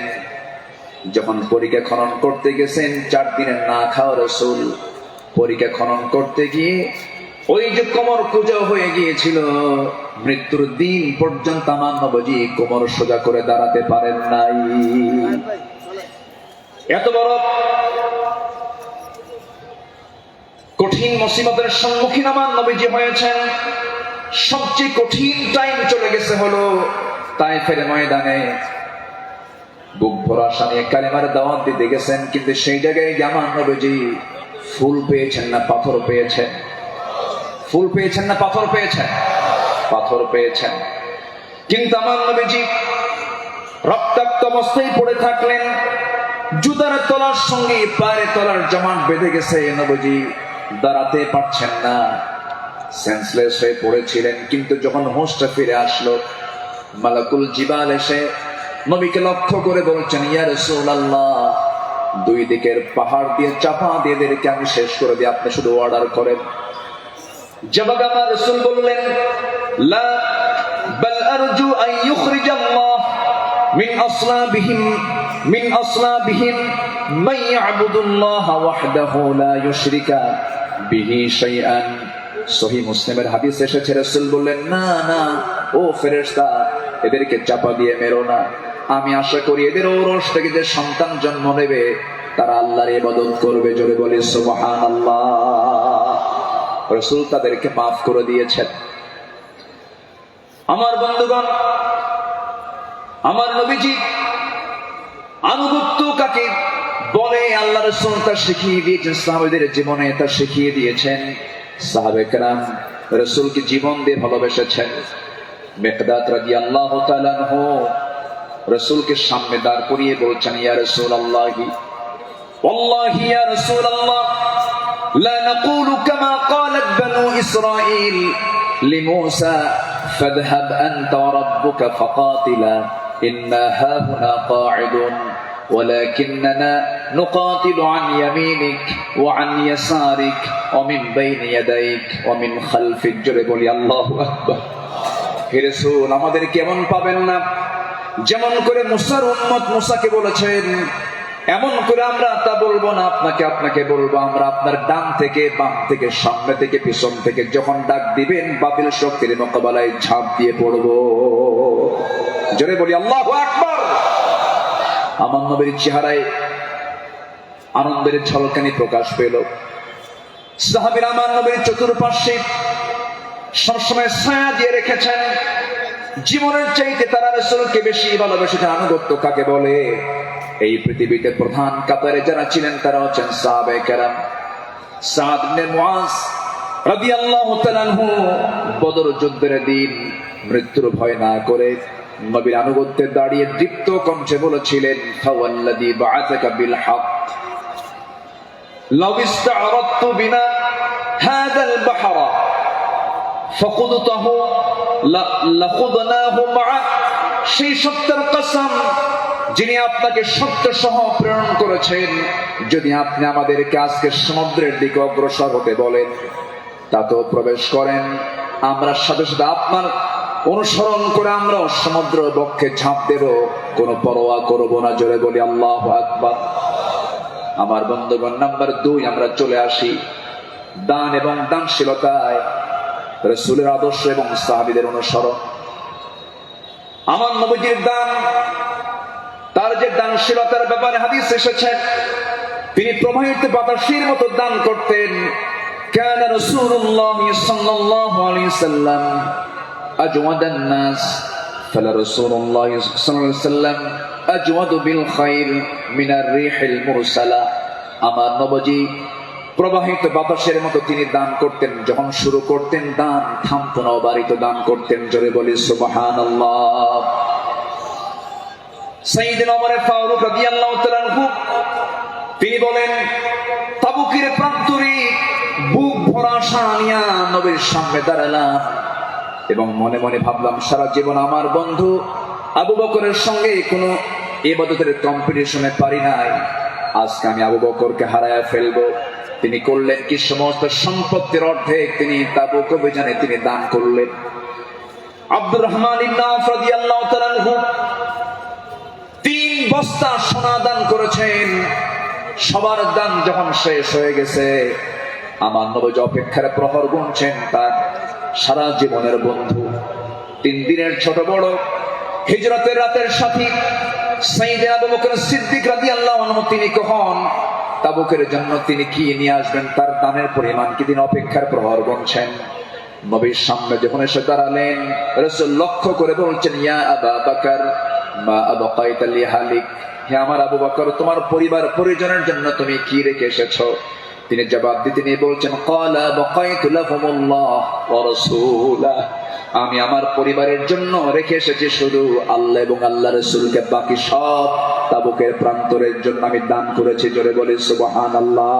যখন পরীক্ষা খনন করতে গেছেন, 4 দিনের না খাওয়া রাসূল পরীক্ষা খনন করতে গিয়ে ওই যে কোমর কুঁজো হয়ে গিয়েছিল, মৃত্যুর দিন পর্যন্ত আমার নবীজি কোমর সোজা করে দাঁড়াতে পারেন নাই। এত বড় কঠিন মুসিবতের সম্মুখীন আমার নবীজি হয়েছেন। সবচেয়ে কঠিন টাইম চলে গেছে হলো তায়েফের ময়দানে। বুক ভরা আশা নিয়ে কালেমার দাওয়াত দিতে গেছেন, কিন্তু সেই জায়গায় আমার নবীজি ফুল পেয়েছেন না পাথর পেয়েছেন? ফুল পেয়েছেন না পাথর পেয়েছেন? পাথর পেয়েছেন। কিন্তু আমার নবীজি রক্তাক্ত অবস্থায় পড়ে থাকলেন। জুতার তলার সঙ্গে পায়ের তলার জমাট বেঁধে গেছে। নবীজি দাঁড়াতে পারছেন না, সেন্সলেস হয়ে পড়েছিলেন। কিন্তু যখন হোশটা ফিরে আসলো, মালাকুল জিবাল এসে নবীকে লক্ষ্য করে বলছেন, ইয়া রাসূলুল্লাহ, দুই দিকের পাহাড় দিয়ে চাপা দিয়ে এদেরকে আমি শেষ করে দিই, আপনি শুধু অর্ডার করেন। জবাবে আমার রাসূল বললেন, লা বাল আরজু আন ইউখরিজাল্লাহ মিন আসলাবিহিম মান ইয়াবুদুল্লাহ ওয়াহদাহু লা ইউশরিকা বিহি শাইআন। সহিহ মুসলিমের হাদিস এসেছে, রাসূল বললেন, না না ও ফেরেশতা, এদেরকে চাপা দিয়ে মেরো না। আমি আশা করি এদের ঔরস থেকে যে সন্তান জন্ম নেবে তারা আল্লাহর ইবাদত করবে। জোরে বলি সুবহানাল্লাহ। রাসূল তাদেরকে মাফ করে দিয়েছেন। আমার বন্ধুগণ, আমার নবীজি আনুগত্য কাকে বলে আল্লাহ রাসূল তা শিখিয়ে দিয়েছেন, সাহাবাদের জীবনে তা শিখিয়ে দিয়েছেন। সাহাবে কেরাম রাসূলকে জীবন দিয়ে ভালোবেসেছেন। মিকদাদ রাদিয়াল্লাহু তাআলা আনহু রাসূলকে সামনে দাঁড় করিয়ে বলছেন, ইয়া রাসূলুল্লাহি ওয়াল্লাহি ইয়া রাসূলুল্লাহ লা নাকুলু কামা ক্বালাত বানু ইসরাঈল লিমূসা ফাযহাব আনতা ওয়া রাব্বুকা ফাকাতিলা ইন্না হাহুনা কাঈদুন ولكننا نقاتل عن يمينك وعن يسارك ومن بين يديك ومن خلفك। জোরে বলি আল্লাহু আকবার। হে রাসূল, আমাদের কেমন পাবেন না, যেমন করে মুসার উম্মত মুসাকে বলেছেন এমন করে আমরা তা বলবো না, আপনাকে বলবো, আমরা আপনার ডান থেকে বাম থেকে সামনে থেকে পিছন থেকে যখন ডাক দিবেন বাতিল শক্তির মোকাবেলায় ঝাঁপ দিয়ে পড়বো। জোরে বলি আল্লাহু আকবার। আমার নবীর চেহারায় আনন্দের ঝলকানি প্রকাশ পেল। সাহাবীরা আমার নবীর চতুর্পার্শ্বে সবসময় ছায়া দিয়ে রেখেছেন। জীবনের চাইতে তারা রাসূলকে বেশি ভালোবেসেছেন। আনুগত্য কাকে বলে? এই পৃথিবীতে প্রধান কাতারে যারা ছিলেন তারা হচ্ছেন সাহাবায়ে কেরাম। সাদ ইবনে মুআজ রাদিয়াল্লাহু তাআলা আনহু বদর যুদ্ধের দিন মৃত্যুর ভয় না করে নবীর আনুগত্যে দাঁড়িয়ে দীপ্ত কণ্ঠে বলেছিলেন, ফাওয়াল্লাযী বাআসাকা বিল হক লাউ ইসতা'রাদতু বিনা হাযাল বাহরা ফাকুদতাহু লাখুদনাহু মা'আক। সেই সত্যের কসম যিনি আপনাকে সত্য সহ প্রেরণ করেছেন, যদি আপনি আমাদেরকে আজকে সমুদ্রের দিকে অগ্রসর হতে বলেন তাতেও প্রবেশ করেন, আমরা সাথে সাথে আপনার অনুসরণ করে আমরা সমুদ্র বক্ষে ঝাঁপ দেব, কোনো পরোয়া করব না। জোরে বলি আল্লাহু আকবার। আমার বন্ধুগণ, নাম্বার 2 আমরা চলে আসি দান এবং দানশীলতায় রাসূলের আদর্শ এবং সাহাবীদের অনুসরণ। আমার নবীজির দান, তার যে দানশীলতার ব্যাপারে হাদিস এসেছে, তিনি প্রবাহিত বাতাসের মতো দান করতেন। কানা রাসূলুল্লাহ সাল্লাল্লাহু আলাইহি সাল্লাম আজওয়াদান নাস ফালা রাসূলুল্লাহ সাল্লাল্লাহু আলাইহি সাল্লাম আজওয়াদু বিল খাইর মিনার রিহিল মুরসালা। আমার নবীজি প্রবাহিত বাতাসের মতো তিনি দান করতেন। যখন শুরু করতেন দান থামতো না, অবারিত দান করতেন। জোরে বলি সুবহানাল্লাহ। সাইয়েদনা ওমর ফারুক রাদিয়াল্লাহু তাআলা আনহু তিনি বলেন, তাবুকের প্রান্তরে বুক ভরা আশা নিয়ে নবীর সামনে দাঁড়ালাম এবং মনে মনে ভাবলাম, সারা জীবন আমার বন্ধু আবু বকরের সঙ্গে কোনো ইবাদতের কম্পিটিশনে পারি নাই, আজকে আমি আবু বকরকে হারায়া ফেলবো। তিনি করলেন কি, সমস্ত সম্পত্তির অর্ধেক তিনি তাবুক অভিযানে তিনি দান করলেন। আব্দুর রহমান ইবনে আওফ রাদিয়াল্লাহু তাআলা আনহু 3 বস্তা সোনা দান করেছেন। সবার দান যখন শেষ হয়ে গেছে, আমার নবী অপেক্ষার প্রহর গুনছেন তার সারা জীবনের বন্ধু, 3 দিনের ছোট বড় হিজরতের রাতের সাথী সাইয়েদনা আবু বকর সিদ্দিক রাদিয়াল্লাহু আনহু তিনি কখন তাবুকের জন্য তিনি কি নিয়ে আসবেন, তার দানের পরিমাণ কি, তিনি অপেক্ষার প্রহর গুনছেন। নবীর সামনে যখন এসে দাঁড়ালেন, রাসূল লক্ষ্য করে বলছেন, ইয়া আবা বকর মা আবকাইতা লিহালিক। হে আমার আবু বকর, তোমার পরিবার পরিজনের জন্য তুমি কি রেখে এসেছো? তিনি জবাব দিতে নিয়ে বলছেন, ক্বালা বাকাইতু লাহুমুল্লাহ ওয়া রাসূলা। আমি আমার পরিবারের জন্য রেখে এসেছি শুধু আল্লাহ এবং আল্লাহর রাসূলকে, বাকি সব তাবুকের প্রান্তরের জন্য আমি দান করেছি। জোরে বলি সুবহানাল্লাহ।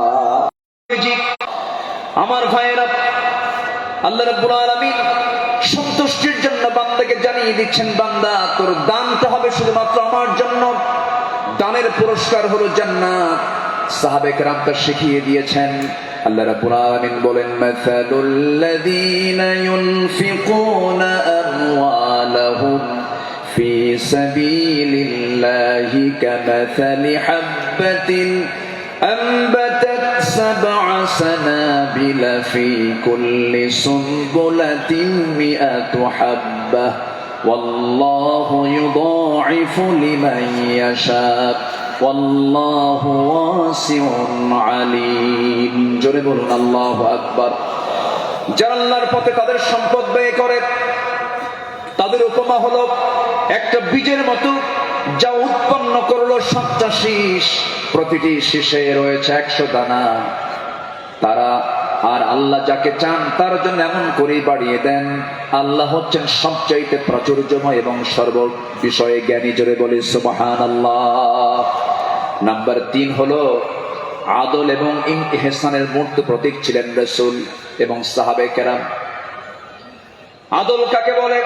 আমার ভাইয়েরা, আল্লাহ রাব্বুল আলামিন সন্তুষ্টির জন্য বান্দাকে জানিয়ে দিচ্ছেন, বান্দা তোর দানটা হবে শুধুমাত্র আমার জন্য, দানের পুরস্কার হলো জান্নাত। সাহাবে কেরাম তা শিখিয়ে দিয়েছেন। আল্লাহ রাব্বুল আলামিন বলেন, মাসালুল লাযীনা ইউনফিকুনা আমওয়ালাহুম ফি সাবিলিল্লাহি কামাসালি হাববাতিন أنبتت 7 سنابل في كل سنبلة 100 حبة والله يضاعف لمن يشاء والله واسع عليم জোরে বলুন আল্লাহু আকবার। যারা আল্লাহর পথে তাদের সম্পদ ব্যয় করে তাদের উপমা হলো একটা বীজের মতো, যা উৎপন্ন করলো 7টা শীষ, প্রতিটি শীষে রয়েছে 100 দানা। তারা আর আল্লাহ যাকে চান তার জন্য এমন করেই বাড়িয়ে দেন। আল্লাহ হচ্ছেন সবচাইতে প্রাচুর্যময় এবং সর্ব বিষয়ে জ্ঞানী। জোরে বলি সুবহানাল্লাহ। নাম্বার 3 হলো আদল এবং ইহসানের মূর্ত প্রতীক ছিলেন রাসূল এবং সাহাবে কেরাম। আদল কাকে বলে,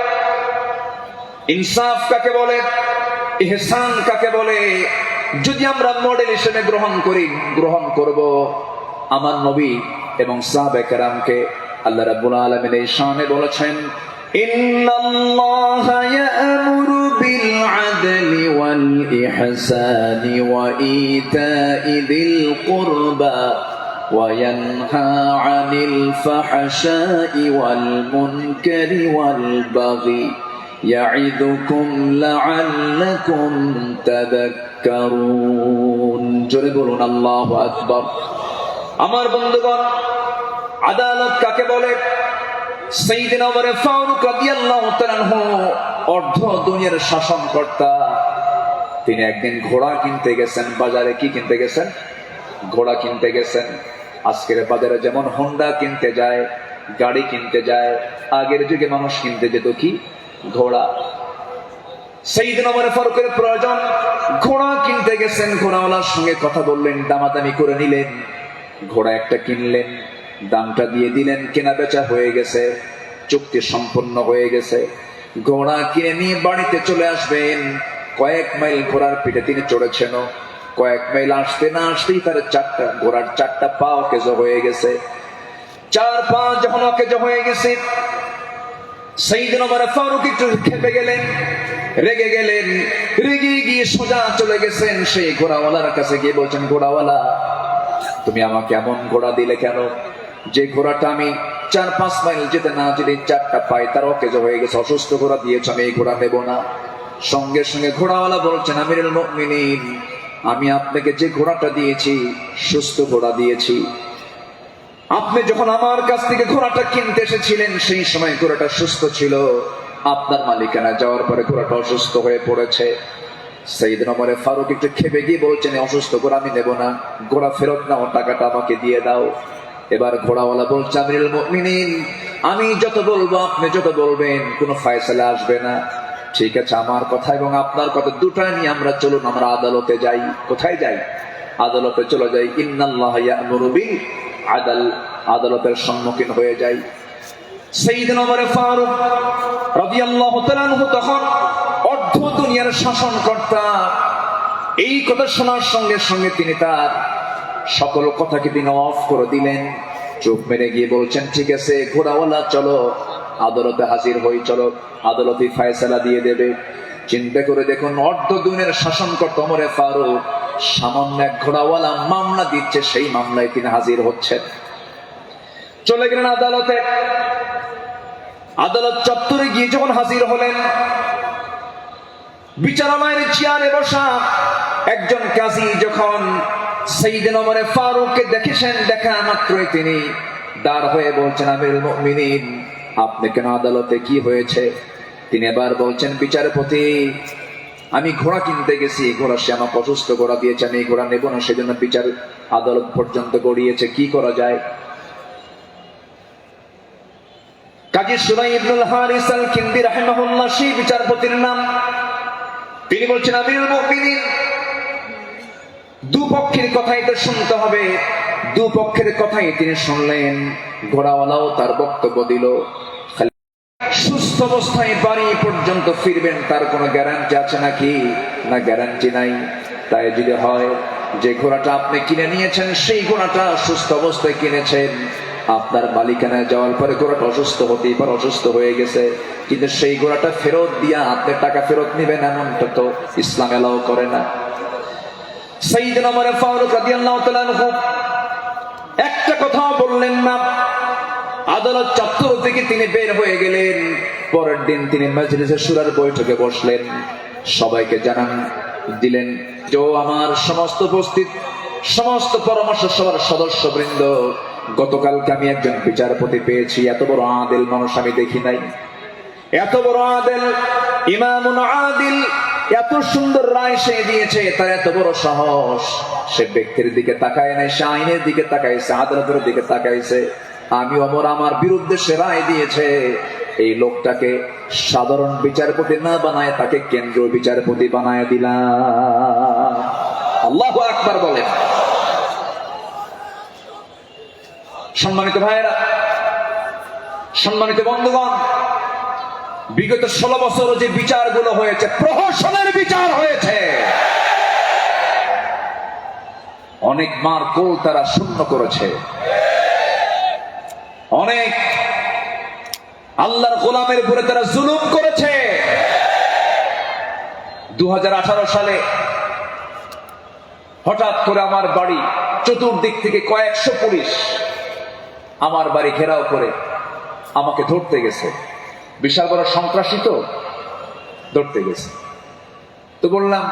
ইনসাফ কাকে বলে, ইহসান কাকে বলে, যদি আমরা মডেল হিসেবে গ্রহণ করব আমার নবী এবং সাহাবে কেরামকে। আল্লাহ রাব্বুল আলামিন এই শানে বলেছেন, ইন্নাল্লাহা ইয়া'মুরু বিল আদলি ওয়াল ইহসানি ওয়া ইতা'i যিল কুরবা ওয়া ইয়ানহা আনিল ফাহশাই ওয়াল মুনকারি ওয়াল বাগি ইয়া'iদুকুম লা'আল্লাকুম তাযাক্কারুন। জোরে বলুন আল্লাহু আকবার। আমার বন্ধুগণ, আদালত কাকে বলে? সাইয়েদনা ওমর ফারুক রাদিয়াল্লাহু তাআলা আনহু অর্ধ দুনিয়ার শাসনকর্তা। তিনি একদিন ঘোড়া কিনতে গেছেন বাজারে। কি কিনতে গেছেন? ঘোড়া কিনতে গেছেন। আজকের বাজারে যেমন হোন্ডা কিনতে যায়, গাড়ি কিনতে যায়, আগের যুগে মানুষ কিনতে যেত কি? ঘোড়া। সাইয়েদনা ওমর ফারুকের প্রয়োজন, ঘোড়া কিনতে গেছেন। ঘোড়াওয়ালার সঙ্গে কথা বললেন, দামাদামি করে নিলেন, ঘোড়া একটা কিনলেন, দামটা দিয়ে দিলেন, কেনা বেচা হয়ে গেছে, চুক্তি সম্পন্ন হয়ে গেছে। ঘোড়া কিনে নিয়ে বাড়িতে চলে আসবেন। কয়েক মাইল ঘোড়ার পিঠে তিনি চড়েছেন, কয়েক মাইল আসতে না আসতেই তার ঘোড়ার 4টা পা অকেজ হয়ে গেছে। 4 পা যখন অকেজ হয়ে গেছে, সাইয়েদনা ওমর ফারুক একটু খেপে গেলেন, রেগে গেলেন। রেগে গিয়ে সোজা চলে গেছেন সেই ঘোড়াওয়ালার কাছে, গিয়ে বলছেন, ঘোড়াওয়ালা তুমি আমাকে এমন ঘোড়া দিলে কেন? যে ঘোড়াটা আমি 4-5 মাইল যেতে না যেতে 4টা পায়ে তার অকেজ হয়ে গেছে, অসুস্থ ঘোড়া দিয়েছ, আমি এই ঘোড়া নেব না। সঙ্গে সঙ্গে ঘোড়াওয়ালা বলছেন, আমিরুল মুমিনিন, আমি আপনাকে যে ঘোড়াটা দিয়েছি সুস্থ ঘোড়া দিয়েছি। আপনি যখন আমার কাছ থেকে ঘোড়াটা কিনতে এসেছিলেন সেই সময় ঘোড়াটা সুস্থ ছিল। আপনার মালিকানা যাওয়ার পরে ঘোড়াটা অসুস্থ হয়ে পড়েছে। সাইয়েদনা ওমর ফারুক একটু খেপে গিয়ে বলছেন, অসুস্থ ঘোড়া আমি নেব না, ঘোড়া ফেরত নাও, টাকাটা আমাকে দিয়ে দাও। এবার ঘোড়াওয়ালা বলছে, আমিরুল মুমিনিন, আমি যত বলবো আপনি যত বলবেন কোনো ফায়সালা আসবে না। ঠিক আছে, আমার কথা এবং আপনার কথা দুটা নিয়ে আমরা চলুন, আমরা আদালতে যাই। কোথায় যাই? আদালতে চলে যাই। ইন্নাল্লাহা ইয়া'মুরু বিল আদল, আদালতের সম্মুখীন হয়ে যাই। সাইয়েদনা ওমর ফারুক রাদিয়াল্লাহু তাআলা আনহু তখন অর্ধ দুনিয়ার শাসনকর্তা। এই কথা শোনার সঙ্গে সঙ্গে তিনি তার সকল কথাকে তিনি অফ করে দিলেন, চোখ মেরে গিয়ে বলছেন, ঠিক আছে ঘোড়াওয়ালা চলো আদালতে হাজির হই, চলো আদালতে ফয়সালা দিয়ে দেবে। চিন্তা করে দেখুন, অর্ধ দুনিয়ার শাসনকর্তা ওমর ফারুক সামান্য এক ঘোড়াওয়ালা মামলা দিচ্ছে, সেই মামলায় তিনি হাজির হচ্ছেন। চলে গেলেন আদালতে। আদালত চত্বরে গিয়ে যখন হাজির হলেন, বিচারালয়ের চেয়ারে বসা একজন কাজী যখন সাইয়েদনা ওমর ফারুককে দেখেছেন, দেখা মাত্রই তিনি দাঁড় হয়ে বলছেন, আমিরুল মুমিনিন, আপনি কেন আদালতে, কি হয়েছে? তিনি এবার বলছেন, বিচারপতি, আমি ঘোড়া কিনতে গেছি, ঘোড়া সে আমাকে অসুস্থ ঘোড়া দিয়েছে, আমি এই ঘোড়া নেব না, সেজন্য বিচার আদালত পর্যন্ত গড়িয়েছে, কি করা যায়? কাজী সুরাই ইবনুল হারিস আল কিন্দি রাহিমাহুল্লাহ সেই বিচারপতির নাম। তিনি বলছেন, আমিরুল মুমিনিন, দুপক্ষের কথাই তো শুনতে হবে। দুপক্ষের কথাই তিনি শুনলেন। ঘোড়াওয়ালাও তার বক্তব্য দিল। সুস্থ সুস্থ অবস্থায় বাড়ি পর্যন্ত ফিরবেন তার কোনো গ্যারান্টি আছে নাকি? না, গ্যারান্টি নাই। তাই যদি হয় যে ঘোড়াটা আপনি কিনে নিয়েছেন সেই ঘোড়াটা সুস্থ অবস্থায় কিনেছেন, আপনার মালিকানায় যাওয়ার পরে ঘোড়াটা অসুস্থ হতেই পারে, অসুস্থ হয়ে গেছে, কিন্তু সেই ঘোড়াটা ফেরত দিয়া আপনার টাকা ফেরত নেবেন এমনটা তো ইসলাম এলাও করে না। সাইয়েদনা ওমর ফারুক রাদিয়াল্লাহু তাআলা আনহু একটা কথা বললেন না। আদালত চত্বর থেকে তিনি বের হয়ে গেলেন। পরের দিন তিনি মাজলিসে শুরার বৈঠকে বসলেন, সবাইকে জানান দিলেন যে আমার সমস্ত উপস্থিত সমস্ত পরামর্শ সভার সদস্যবৃন্দ, গতকালকে আমি একজন বিচারপতি পেয়েছি, এত বড় আদিল মানুষ আমি দেখি নাই। এত বড় আদিল, ইমামুন আদিল, এত সুন্দর রায় সে দিয়েছে, তার এত বড় সাহস। সে ব্যক্তির দিকে তাকায় নাই, সে আইনের দিকে তাকাইছে, আদালতের দিকে তাকাইছে। আমি ওমর আমার বিরুদ্ধে সে রায় দিয়েছে, এই লোকটাকে সাধারণ বিচারপতি না বানায় তাকে কেন্দ্রীয় বিচারপতি বানায় দিলাম। আল্লাহু আকবার বলেন। সম্মানিত ভাইয়েরা, সম্মানিত বন্ধুগণ, বিগত 16 বছর যে বিচারগুলো হয়েছে, প্রহসনের বিচার হয়েছে, অনেক মার কোল তারা শূন্য করেছে, অনেক আল্লাহর গোলামের উপরে তারা জুলুম করেছে। 2018 সালে হঠাৎ করে আমার বাড়ি চতুর্দিক থেকে কয়েকশো পুলিশ আমার বাড়ি ঘেরাও করে আমাকে ধরতে গেছে। বিশাল বড় সন্ত্রাসী তো, ধরতে গেছে। তো বললাম,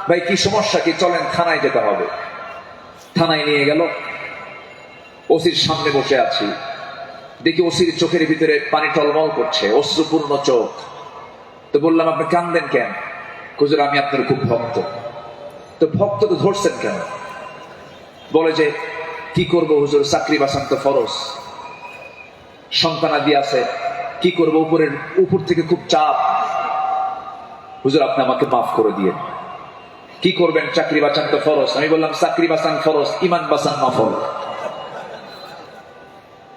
ভাই কি সমস্যা কি, চলেন থানায় যেতে হবে। থানায় নিয়ে গেল, ওসির সামনে বসে আছি, দেখি ওসির চোখের ভিতরে পানি টলমল করছে, অশ্রুপূর্ণ চোখ। তো বললাম, আপনি কাঁদেন কেন? হুজুর আমি আপনার খুব ভক্ত। তো ভক্ত তো ধরছেন কেন? বলে যে কি করব হুজুর, চাকরি বাঁচান তো ফরজ, সন্তানাদি আছে, কি করব, উপর থেকে খুব চাপ, হুজুর আপনি আমাকে মাফ করে দিয়ে। কি করবেন, চাকরি বাঁচান তো ফরজ। আমি বললাম, চাকরি বাঁচান ফরজ, ইমান বাঁচান নফল।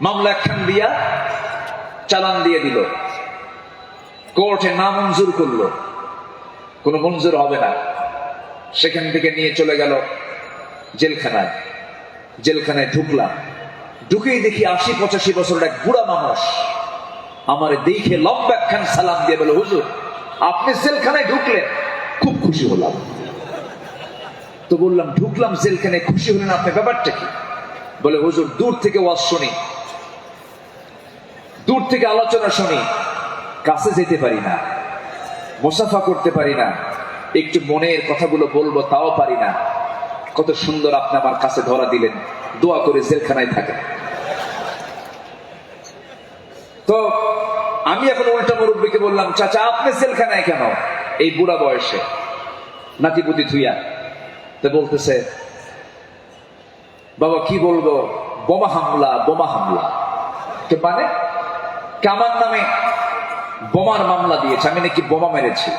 মামলা একখান দিয়া চালান দিয়ে দিল, কোর্টে না মঞ্জুর করলো, কোনো মঞ্জুর হবে না। সেখান থেকে নিয়ে চলে গেল জেলখানায়। জেলখানায় ঢুকলাম, ঢুকেই দেখি 80-85 বছরের এক বুড়া মানুষ আমার দেখে লম্বা একখান সালাম দিয়ে বলে, হুজুর আপনি জেলখানায় ঢুকলেন, খুব খুশি হলাম। তো বললাম, ঢুকলাম জেলখানায়, খুশি হলেন আপনি, ব্যাপারটা কি? বলে, হুজুর দূর থেকে ওয়াজ শুনি, দূর থেকে আলোচনা শুনি, কাছে যেতে পারি না, মুসাফা করতে পারি না, একটু মনের কথাগুলো বলবো তাও পারি না। কত সুন্দর আপনি আমার কাছে ধরা দিলেন, দোয়া করে জেলখানায় থাকেন। তো আমি এখন উল্টা মুরব্বীকে বললাম, চাচা আপনি জেলখানায় কেন এই বুড়া বয়সে, নাতি পুতি থুইয়া? তো বলতেছে, বাবা কি বলবো, বোমা হামলা, বোমা হামলা। তো মানে আমার নামে বোমার মামলা দিয়েছে, আমি নাকি বোমা মেরেছি।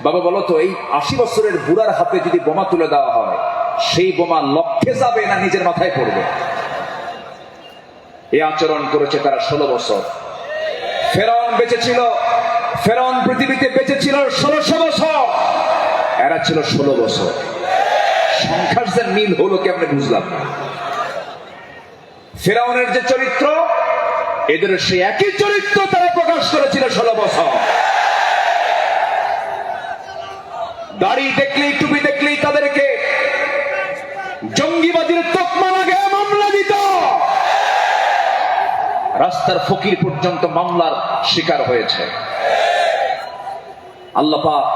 বাবা বলো তো, এই 80 বছরের বুড়ার হাতে যদি বোমা তুলে দেওয়া হয়, সেই বোমা লক্ষ্যে যাবে না নিজের মাথায় পড়বে? এই আচরণ করেছে তারা 16 বছর। ফেরাউন বেঁচে ছিল, ফেরাউন পৃথিবীতে বেঁচে ছিল 1600 বছর, এরা ছিল 16 বছর। সংখ্যার যে মিল হলো কেমনে বুঝলাম না। ফেরাউনের যে চরিত্র, এদের সেই একই চরিত্র তারা প্রকাশ করেছিল 16 বছর। দাড়ি দেখলেই, টুপি দেখলেই তাদেরকে জঙ্গিবাদীর তকমা লাগে, মামলা দিত। রাস্তার ফকির পর্যন্ত মামলার শিকার হয়েছে। আল্লাহ পাক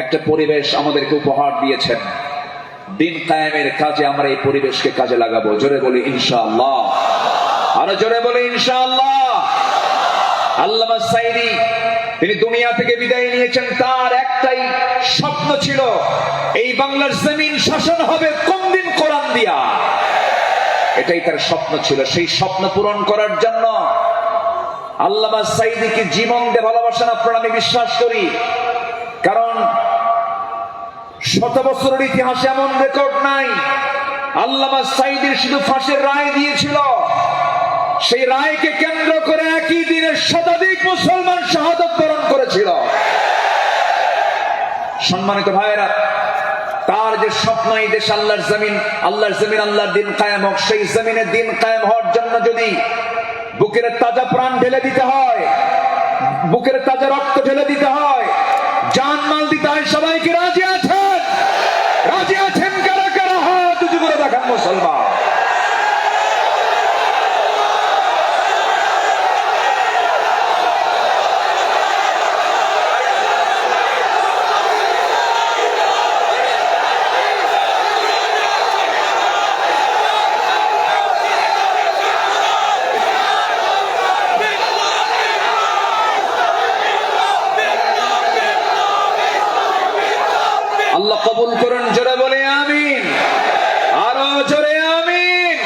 একটা পরিবেশ আমাদেরকে উপহার দিয়েছেন, দিন কায়েমের কাজে আমরা এই পরিবেশকে কাজে লাগাবো। জোরে বলি ইনশাআল্লাহ, আরো জোরে বলি ইনশাআল্লাহ। আল্লামা সাইদি তিনি দুনিয়া থেকে বিদায় নিয়েছেন, তার একটাই স্বপ্ন ছিল, এই বাংলার জমিন শাসন হবে কোন দিন, কোরআন দিয়া। এটাই তার স্বপ্ন ছিল। সেই স্বপ্ন পূরণ করার জন্য আল্লামা সাইদিকে জীবন দিয়ে ভালোবাসেন আপনারা, আমি বিশ্বাস করি। কারণ 100 বছরের ইতিহাসে এমন রেকর্ড নাই। আল্লামা সাইদির শুধু ফাঁসির রায় দিয়েছিল, সেই রায়কে কেন্দ্র করে একই দিনে শতাধিক মুসলমান শাহাদাত বরণ করেছিল। সম্মানিত ভাইয়েরা, তার যে স্বপ্ন এই দেশ আল্লাহর জমিন, আল্লাহর দিন কায়েম হোক, সেই জমিনে দিন কায়েম হওয়ার জন্য যদি বুকের তাজা প্রাণ ঢেলে দিতে হয়, বুকের তাজা রক্ত ঢেলে দিতে হয়, জান মাল দিতে হয়, সবাইকে রাজি আছেন? রাজি আছেন কারা কারা? হাত উঁচু করে দেখান মুসলমান। আল্লাহ কবুল করুন, জোরে বলে আমিন, আরো জোরে আমিন।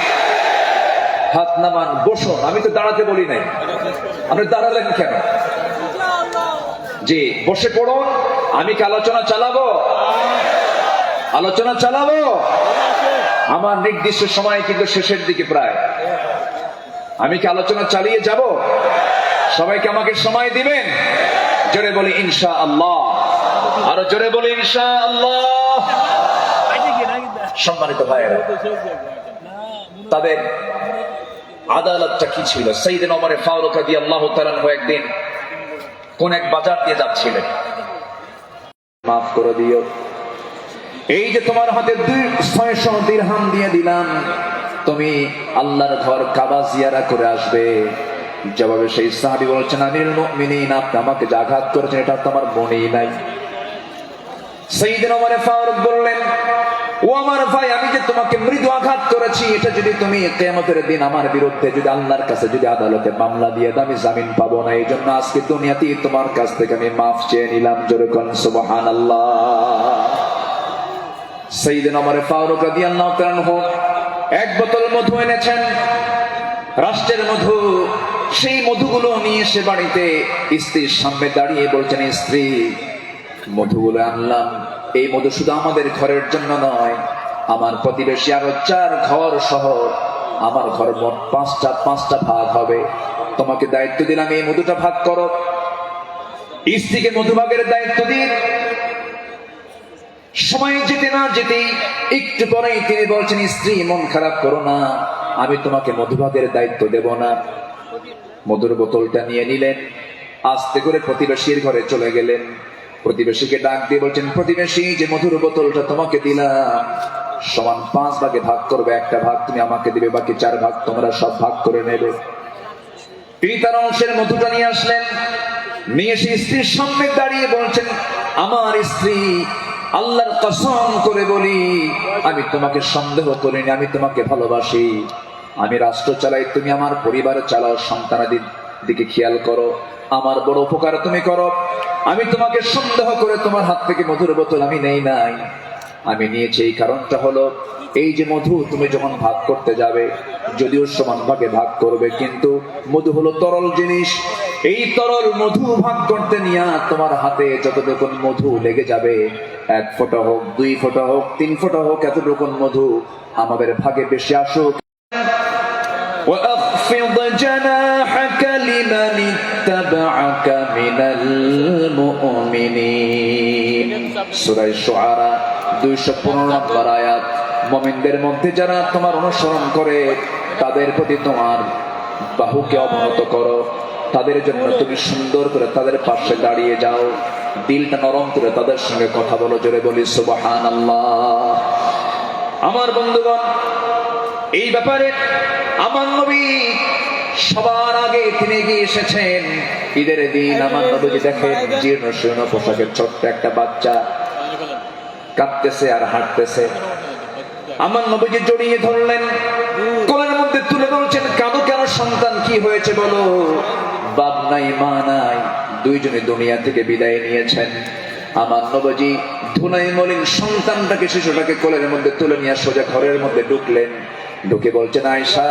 হাত নামান, বসুন। আমি তো দাঁড়াতে বলি নাই, আপনি দাঁড়ালেন কেন? জি, বসে পড়ুন। আমি কি আলোচনা চালাবো? আলোচনা চালাবো। আমার নির্দিষ্ট সময় কিন্তু শেষের দিকে প্রায়। আমি কি আলোচনা চালিয়ে যাব? সবাইকে আমাকে সময় দিবেন? জোরে বলি ইনশাআল্লাহ, আরো জোরে বলি ইনশাআল্লাহ। সম্মানিত ভাইয়েরা, তাদের আদালতটা কি ছিল? সাইয়েদনা ওমর ফারুক রাদিয়াল্লাহু তাআলা একদিন কোন এক বাজার দিয়ে যাচ্ছিলেন। মাফ করে দিও, এই যে তোমার হাতে 600 দিরহাম দিয়ে দিলাম, তুমি আল্লাহর ঘর কাবা জিয়ারা করে আসবে। জবাবে সেই সাহাবী বলছেন, আমিরুল মুমিনিন, আপনি আমাকে যে আঘাত করেছেন এটা তো আমার মনেই নাই। সাইয়েদনা ওমর ফারুক বললেন, ও আমার ভাই, আমি যে তোমাকে মৃদু আঘাত করেছি, এটা যদি তুমি কিয়ামতের দিন আমার বিরুদ্ধে যদি আল্লাহর কাছে যদি আদালতে মামলা দিয়ে দাও, আমি জামিন পাবো না। এই জন্য আজকে দুনিয়াতেই তোমার কাছ থেকে আমি মাফ চেয়ে নিলাম। জোরে কোন সুবহানাল্লাহ। সাইয়েদনা ওমর ফারুক রাদিয়াল্লাহু তাআলা এক বোতল মধু এনেছেন, রাষ্ট্রের মধু। সেই মধুগুলো নিয়ে এসে বাড়িতে স্ত্রীর সামনে দাঁড়িয়ে বলছেন, স্ত্রী, মধুগুলো আনলাম। এই মধু শুধু আমাদের ঘরের জন্য নয়, আমার প্রতিবেশী আরো 4 ঘর সহ আমার ঘর মোট 5টা ভাগ হবে। তোমাকে দায়িত্ব দিলাম, এই মধুটা ভাগ করো। স্ত্রীকে মধু ভাগের দায়িত্ব দিন। সময় যেতে না যেতেই একটু পরেই তিনি বলছেন, স্ত্রী, মন খারাপ করো না, আমি তোমাকে মধুভাগের দায়িত্ব দেব না। মধুর বোতলটা নিয়ে নিলেন, আস্তে করে প্রতিবেশীর ঘরে চলে গেলেন। প্রতিবেশীকে ডাক দিয়ে বলছেন, প্রতিবেশী, যে মধুর বোতলটা তোমাকে দিলাম সমান 5 ভাগে ভাগ করবে। একটা ভাগ তুমি আমাকে দিবে, বাকি 4 ভাগ তোমরা সব ভাগ করে নেবে। তিনি তার অংশের মধুটা নিয়ে আসলেন, নিয়ে এসে স্ত্রীর সামনে দাঁড়িয়ে বলছেন, আমার স্ত্রী, আল্লাহর কসম করে বলি, আমি তোমাকে সন্দেহ করিনি, আমি তোমাকে ভালোবাসি। আমি রাষ্ট্র চালাই, তুমি আমার পরিবার চালাও, সন্তানাদের দিকে খেয়াল করো, আমার বড় উপকার তুমি করো। আমি তোমাকে সন্দেহ করে তোমার হাত থেকে মধুর বোতল আমি নেই নাই। আমি নিয়েছি এই কারণটা হলো, এই যে মধু তুমি যখন ভাগ করতে যাবে, যদিও সমান ভাগে ভাগ করবে, কিন্তু মধু হলো তরল জিনিস। এই তরল মধু ভাগ করতে নিয়ে তোমার হাতে যতটুকু মধু লেগে যাবে, 1 ফোঁটা হোক, 2 ফোঁটা হোক, 3 ফোঁটা হোক, এতটুকু মধু আমাদের ভাগে বেশি আসুক। وَأَخْفِضْ جَنَاحَكَ لِمَنِ اتَّبَعَكَ مِنَ الْمُؤْمِنِينَ। সূরা শুআরা 215 নম্বর আয়াত। মুমিনদের মধ্যে যারা তোমার অনুসরণ করে, তাদের প্রতি তোমার বাহুকে অবনত করো, তাদের জন্য তুমি সুন্দর করে তাদের পাশে দাঁড়িয়ে যাও, দিলটা নরম করে তাদের সঙ্গে কথা বলো। জোরে বলি সুবহানাল্লাহ। আমার বন্ধুগণ, এই ব্যাপারে আমার নবী সবার আগে তিনি এগিয়ে এসেছেন। ঈদের দিন আমার নবীজি দেখেন, জীর্ণ শীর্ণ পোশাকের ছোট্ট একটা বাচ্চা কাঁদতেছে আর হাঁটতেছে। আমার নবীজি জড়িয়ে ধরলেন, কোলের মধ্যে তুলে বলছেন, কাঁদো কেন সন্তান, কি হয়েছে বলো? বাপ নাই, মা নাই, দুইজনে দুনিয়া থেকে বিদায় নিয়েছেন। আমার নবীজি ধুলাই মলিন সন্তানটাকে, শিশুটাকে কোলের মধ্যে তুলে নিয়ে সোজা ঘরের মধ্যে ঢুকলেন। ঢুকে বলছেন, আয়েশা,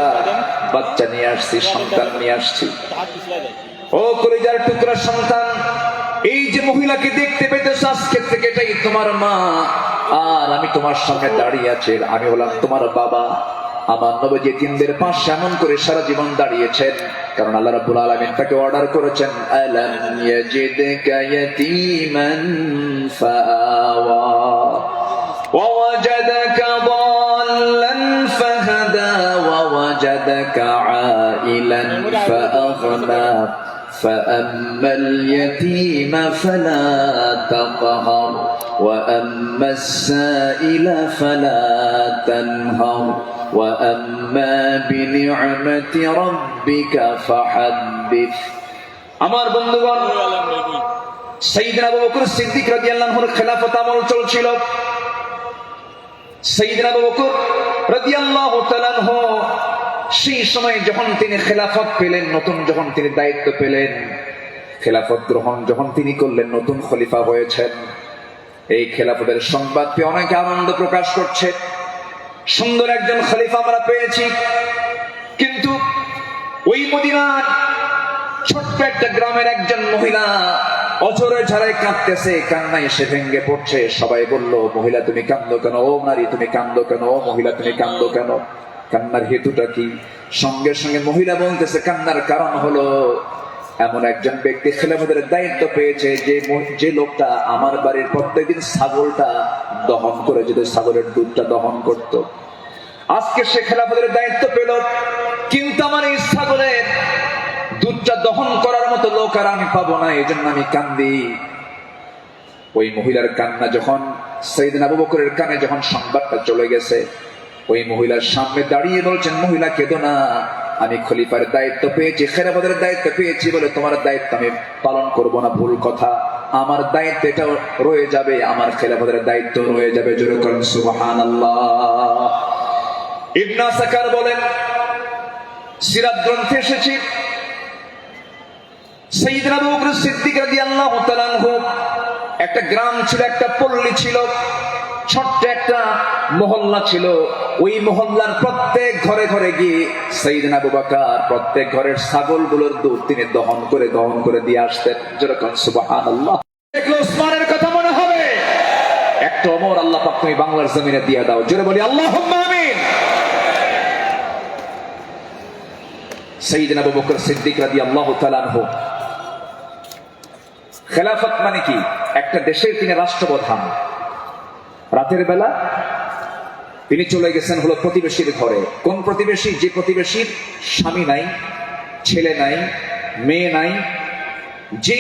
বাচ্চা নিয়ে আসছি, সন্তান নিয়ে আসছি। ও কলিজার টুকরা সন্তান, এই যে মহিলাকে দেখতে পেতেছ, আজকে থেকে এটাই তোমার মা, আর আমি তোমার সামনে দাঁড়িয়ে আছি, আমি হলাম তোমার বাবা। আমার নবী এতিমদের পাশে এমন করে সারা জীবন দাঁড়িয়েছেন, কারণ আল্লাহ রাব্বুল আলামিন তাকে অর্ডার করেছেন, আলাম ইয়াজিদকা ইয়াতীমান ফাআওয়া ওয়া ওয়াজাদাকা দাল্লান ফাহাদা ওয়া ওয়াজাদাকা আইলান ফাআগনা فأما اليتيم فلا تقهر وأما السائل فلا تنهر وأما بنعمة ربك فحدث আমার বন্ধুগণ, সাইয়েদনা আবু বকর সিদ্দিক রাদিয়াল্লাহু আনহুর খেলাফত আমল চলছিল। সাইয়েদনা আবু বকর রাদিয়াল্লাহু তাআলা আনহু সেই সময় যখন তিনি খেলাফত পেলেন, নতুন যখন তিনি দায়িত্ব পেলেন, খেলাফত গ্রহণ যখন তিনি করলেন, নতুন খলিফা হয়েছেন, এই খেলাফতের সংবাদ পেয়ে অনেকে আনন্দ প্রকাশ করছে, সুন্দর একজন খলিফা আমরা পেয়েছি। কিন্তু ওই মদিনার ছোট্ট একটা গ্রামের একজন মহিলা অঝরে ঝরায় কাঁদতেছে, কান্নায় সে ভেঙ্গে পড়ছে। সবাই বলল, মহিলা তুমি কান্দো কেন? ও নারী তুমি কান্দো কেন? ও মহিলা তুমি কান্দো কেন? কান্নার হেতুটা কি? সঙ্গে সঙ্গে মহিলা বলতেছে, কান্নার কারণ হলো এমন একজন ব্যক্তি খেলাফতের দায়িত্ব পেয়েছে, যে লোকটা আমার বাড়ির প্রত্যেকদিন ছাগলটা দহন করে যেত, ছাগলের দুধটা দহন করত। আজকে সে খেলাফতের দায়িত্ব পেল, কিন্তু আমার এই ছাগলের দুধটা দহন করার মতো লোক আর আমি পাবো না, এই জন্য আমি কান্দি। ওই মহিলার কান্না যখন সাইয়েদনা আবু বকরের কানে যখন সংবাদটা চলে গেছে, ওই মহিলার সামনে দাঁড়িয়ে বলছেন, মহিলা কেঁদো না, আমি খলিফার দায়িত্ব পেয়েছি, খেলাফতের দায়িত্ব পেয়েছি বলে তোমার দায়িত্ব আমি পালন করব না, ভুল কথা। আমার দায়িত্ব এটা রয়ে যাবে, আমার খেলাফতের দায়িত্ব রয়ে যাবে। জোরে করেন সুবহানাল্লাহ। ইবনে আসাকার বলেন, সিরাত গ্রন্থে এসেছে, সাইয়েদনা আবু বকর সিদ্দিক রাদিয়াল্লাহু তাআলা আনহু একটা গ্রাম ছিল, একটা পল্লী ছিল, ছোট্ট একটা মহল্লা ছিল। ওই মহল্লার প্রত্যেক ঘরে ঘরে গিয়ে সাইয়েদনা আবু বকর প্রত্যেক ঘরের ছাগলগুলোর দুধ তিনি দহন করে দিয়ে আসতেন। যেরকম সুবহানাল্লাহ। দেখলো ওসমানের কথা মনে হবে, একটা ওমর আল্লাহ পাক তুমি বাংলার জমিনে দিয়ে দাও। জোরে বলি আল্লাহুম্মা আমিন। সাইয়েদনা আবু বকর সিদ্দিক রাদিয়াল্লাহু তাআলা আনহু, খেলাফত মানে কি? একটা দেশের তিনি রাষ্ট্রপ্রধান। রাতের বেলা তিনি চলে গেছেন হলো প্রতিবেশীর ঘরে। কোন প্রতিবেশী? যে প্রতিবেশীর স্বামী নাই, ছেলে নাই, মেয়ে নাই। যে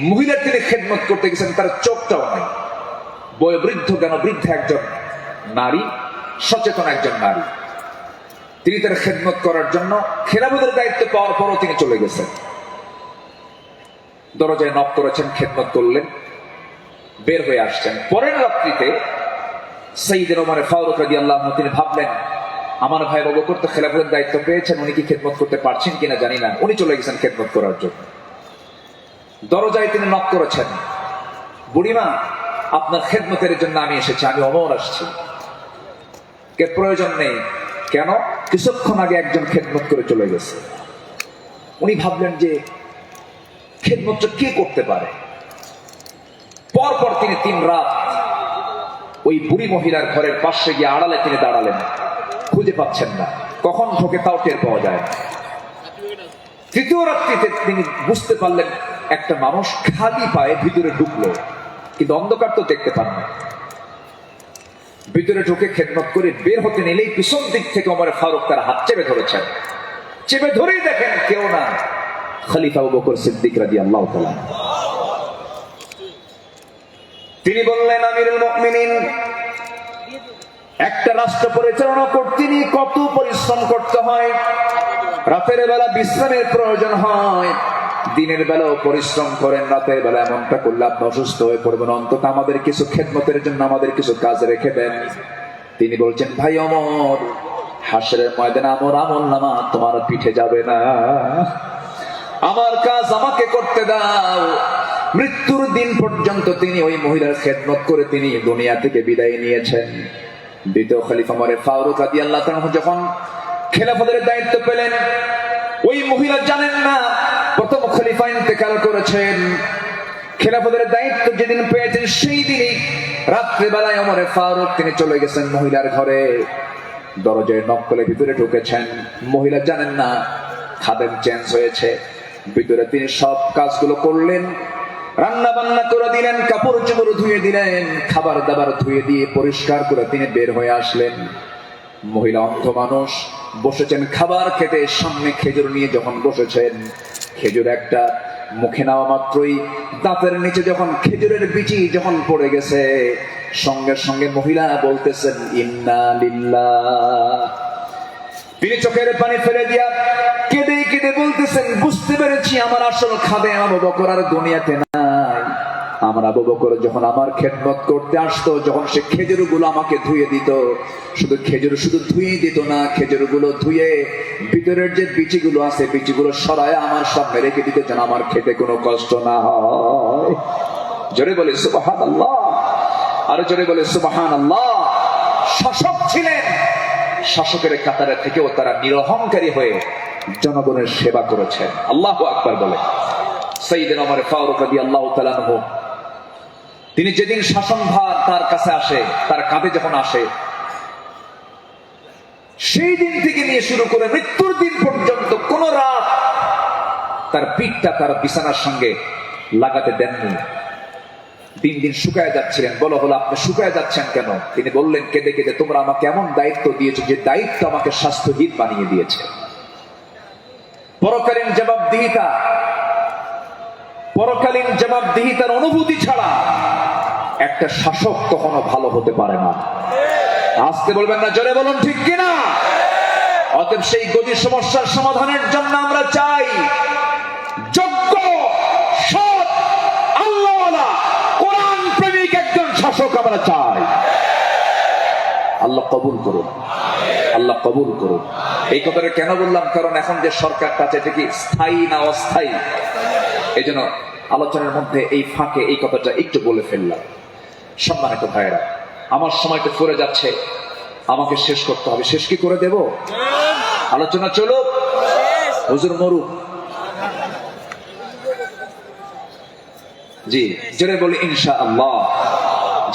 মহিলার তিনি খেদমত করতে গেছেন তার চোখটাও নাই, বয়োবৃদ্ধ জ্ঞানবৃদ্ধ একজন নারী, সচেতন একজন নারী। তিনি তার খেদমত করার জন্য খেলাফতের দায়িত্ব পাওয়ার পরও তিনি চলে গেছেন। দরজায় নক করেছেন, খেদমত করলেন, বের হয়ে আসছেন। পরের রাত্রিতে সাইয়েদনা ওমর ফারুক রাদিয়াল্লাহু আনহু তিনি ভাবলেন, আমার ভাই আবু বকর তো খেলাফতের দায়িত্ব পেয়েছেন, উনি কি খেদমত করতে পারছেন কিনা জানি না, উনি চলে গেছেন খেদমত করার জন্য। দরজায় তিনি নক করেছেন, বুড়িমা আপনার খেদমতের জন্য আমি এসেছি, আমি ওমর আসছি। কে প্রয়োজন নেই। কেন? কিছুক্ষণ আগে একজন খেদমত করে চলে গেছে। উনি ভাবলেন যে খেদমতটা কে করতে পারে। পরপর তিনি 3 রাত ওই বুড়ি মহিলার ঘরের পাশে গিয়ে আড়ালে তিনি দাঁড়ালেন, খুঁজে পাচ্ছেন না, কখন ঢোকে তাও টের পাওয়া যায় না। 3য় রাত্রিতে তিনি বুঝতে পারলেন একটা মানুষ খালি পায়ে ভিতরে ঢুকলো, কিন্তু অন্ধকার তো দেখতে পান না। ভিতরে ঢুকে খেদমত করে বের হতে নিলেই পিছন দিক থেকে ওমর ফারুক তার হাত চেপে ধরেছেন। চেপে ধরেই দেখেন কেউ না, খলিফা আবু বকর সিদ্দিক রাদিয়াল্লাহু তাআলা। তিনি বললেন, আমিরুল মুমিনিন, একটা রাষ্ট্র পরিচালনা করতে গিয়ে কত পরিশ্রম করতে হয়। রাতের বেলা বিশ্রামের প্রয়োজন হয়, দিনের বেলাও পরিশ্রম করেন, রাতের বেলা এমনটা করলে আপনি অসুস্থ হয়ে পড়বেন, অন্তত আমাদের কিছু খেদমতের জন্য আমাদের কিছু কাজ রেখে দেন। তিনি বলছেন, ভাই ওমর, হাসরের ময়দানে আমার আমলনামা তোমার পিঠে যাবে না, আমার কাজ আমাকে করতে দাও। মৃত্যুর দিন পর্যন্ত তিনি ওই মহিলার খেদমত করে তিনি দুনিয়া থেকে বিদায় নিয়েছেন। দ্বিতীয় খলিফা ওমর ফারুক রাদিয়াল্লাহু তাআলা যখন খেলাফতের দায়িত্ব পেলেন, ওই মহিলা জানেন না প্রথম খলিফা ইন্তেকাল করেছেন। খেলাফতের দায়িত্ব যেদিন পেয়েছেন সেই দিনই রাত্রে বেলায় ওমর ফারুক তিনি চলে গেছেন মহিলার ঘরে। দরজায় নক করে ভিতরে ঢুকেছেন। মহিলা জানেন না খাদেম চেঞ্জ হয়েছে। ভিতরে তিনি সব কাজগুলো করলেন, রান্না বান্না করে দিলেন, কাপড় চোপড় ধুয়ে দিলেন, খাবার দাবার ধুয়ে দিয়ে পরিষ্কার করে তিনি বের হয়ে আসলেন। মহিলা অন্ধ মানুষ, বসেছেন খাবার খেতে, সামনে খেজুর নিয়ে যখন বসেছেন, খেজুর একটা মুখে নেওয়া মাত্রই দাঁতের নিচে যখন খেজুরের বিচি যখন পড়ে গেছে, সঙ্গে সঙ্গে মহিলা বলতেছেন ইন্না লিল্লাহ। তিনি চোখের পানি ফেলে দিয়া কেঁদে কেঁদে বলতেছেন, বুঝতে পেরেছি আমার আসল খাদেম আবু বকর আর দুনিয়াতে নাই। আমার আবু বকর যখন আমার খেদমত করতে আসতো, যখন সে খেজুর গুলো আমাকে ধুয়ে দিত, শুধু ধুয়ে দিত না, খেজুর গুলো ধুয়ে ভিতরের যে বিচিগুলো আছে বিচিগুলো সরায় আমার সামনে রেখে দিত, যেন আমার খেতে কোনো কষ্ট না হয়। জোরে বলে সুবহানাল্লাহ, আরো জোরে বলে সুবহানাল্লাহ। শাসক ছিলেন, শাসকের কাতারে থেকেও তারা নিরহংকারী হয়ে জনগণের সেবা করেছেন। আল্লাহু আকবার বলে। সাইয়েদনা ওমর ফারুক রাদিয়াল্লাহু তাআলা আনহু, তিনি যেদিন শাসনভার তার কাছে আসে, তার কাঁধে যখন আসে, সেই দিন থেকে নিয়ে শুরু করে মৃত্যুর দিন পর্যন্ত কোন রাত তার পিঠটা তার বিছানার সঙ্গে লাগাতে দেননি। দিন দিন শুকায় যাচ্ছিলেন। বলা হলো, আপনি শুকায় যাচ্ছেন কেন? তিনি বললেন কেঁদে কেঁদে, তোমরা আমাকে এমন দায়িত্ব দিয়েছো যে দায়িত্ব আমাকে স্বাস্থ্যহীন বানিয়ে দিয়েছে। পরকালীন জবাবদিহিতার অনুভূতি ছাড়া একটা শাসক কখনো ভালো হতে পারে না। আজকে বলবেন না, জোরে বলুন ঠিক কিনা? অতএব সেই গদি সমস্যার সমাধানের জন্য আমরা চাই যোগ্য, সৎ, আল্লাহওয়ালা, কোরআন প্রেমিক একজন শাসক আমরা চাই। আল্লাহ কবুল করুন, আল্লাহ কবুল করুন। এই কথাটা কেন বললাম? কারণ এখন যে সরকারটা আছে, এটা কি স্থায়ী না অস্থায়ী? এই জন্য আলোচনার মধ্যে এই ফাঁকে এই কথাটা একটু বলে ফেললাম। সম্মানিত ভাইয়েরা, আমার সময়টা ফুরে যাচ্ছে, আমাকে শেষ করতে হবে। শেষ কি করে দেব? আলোচনা চলো, হুজুর মরু। জি, জোরে বলি ইনশাআল্লাহ।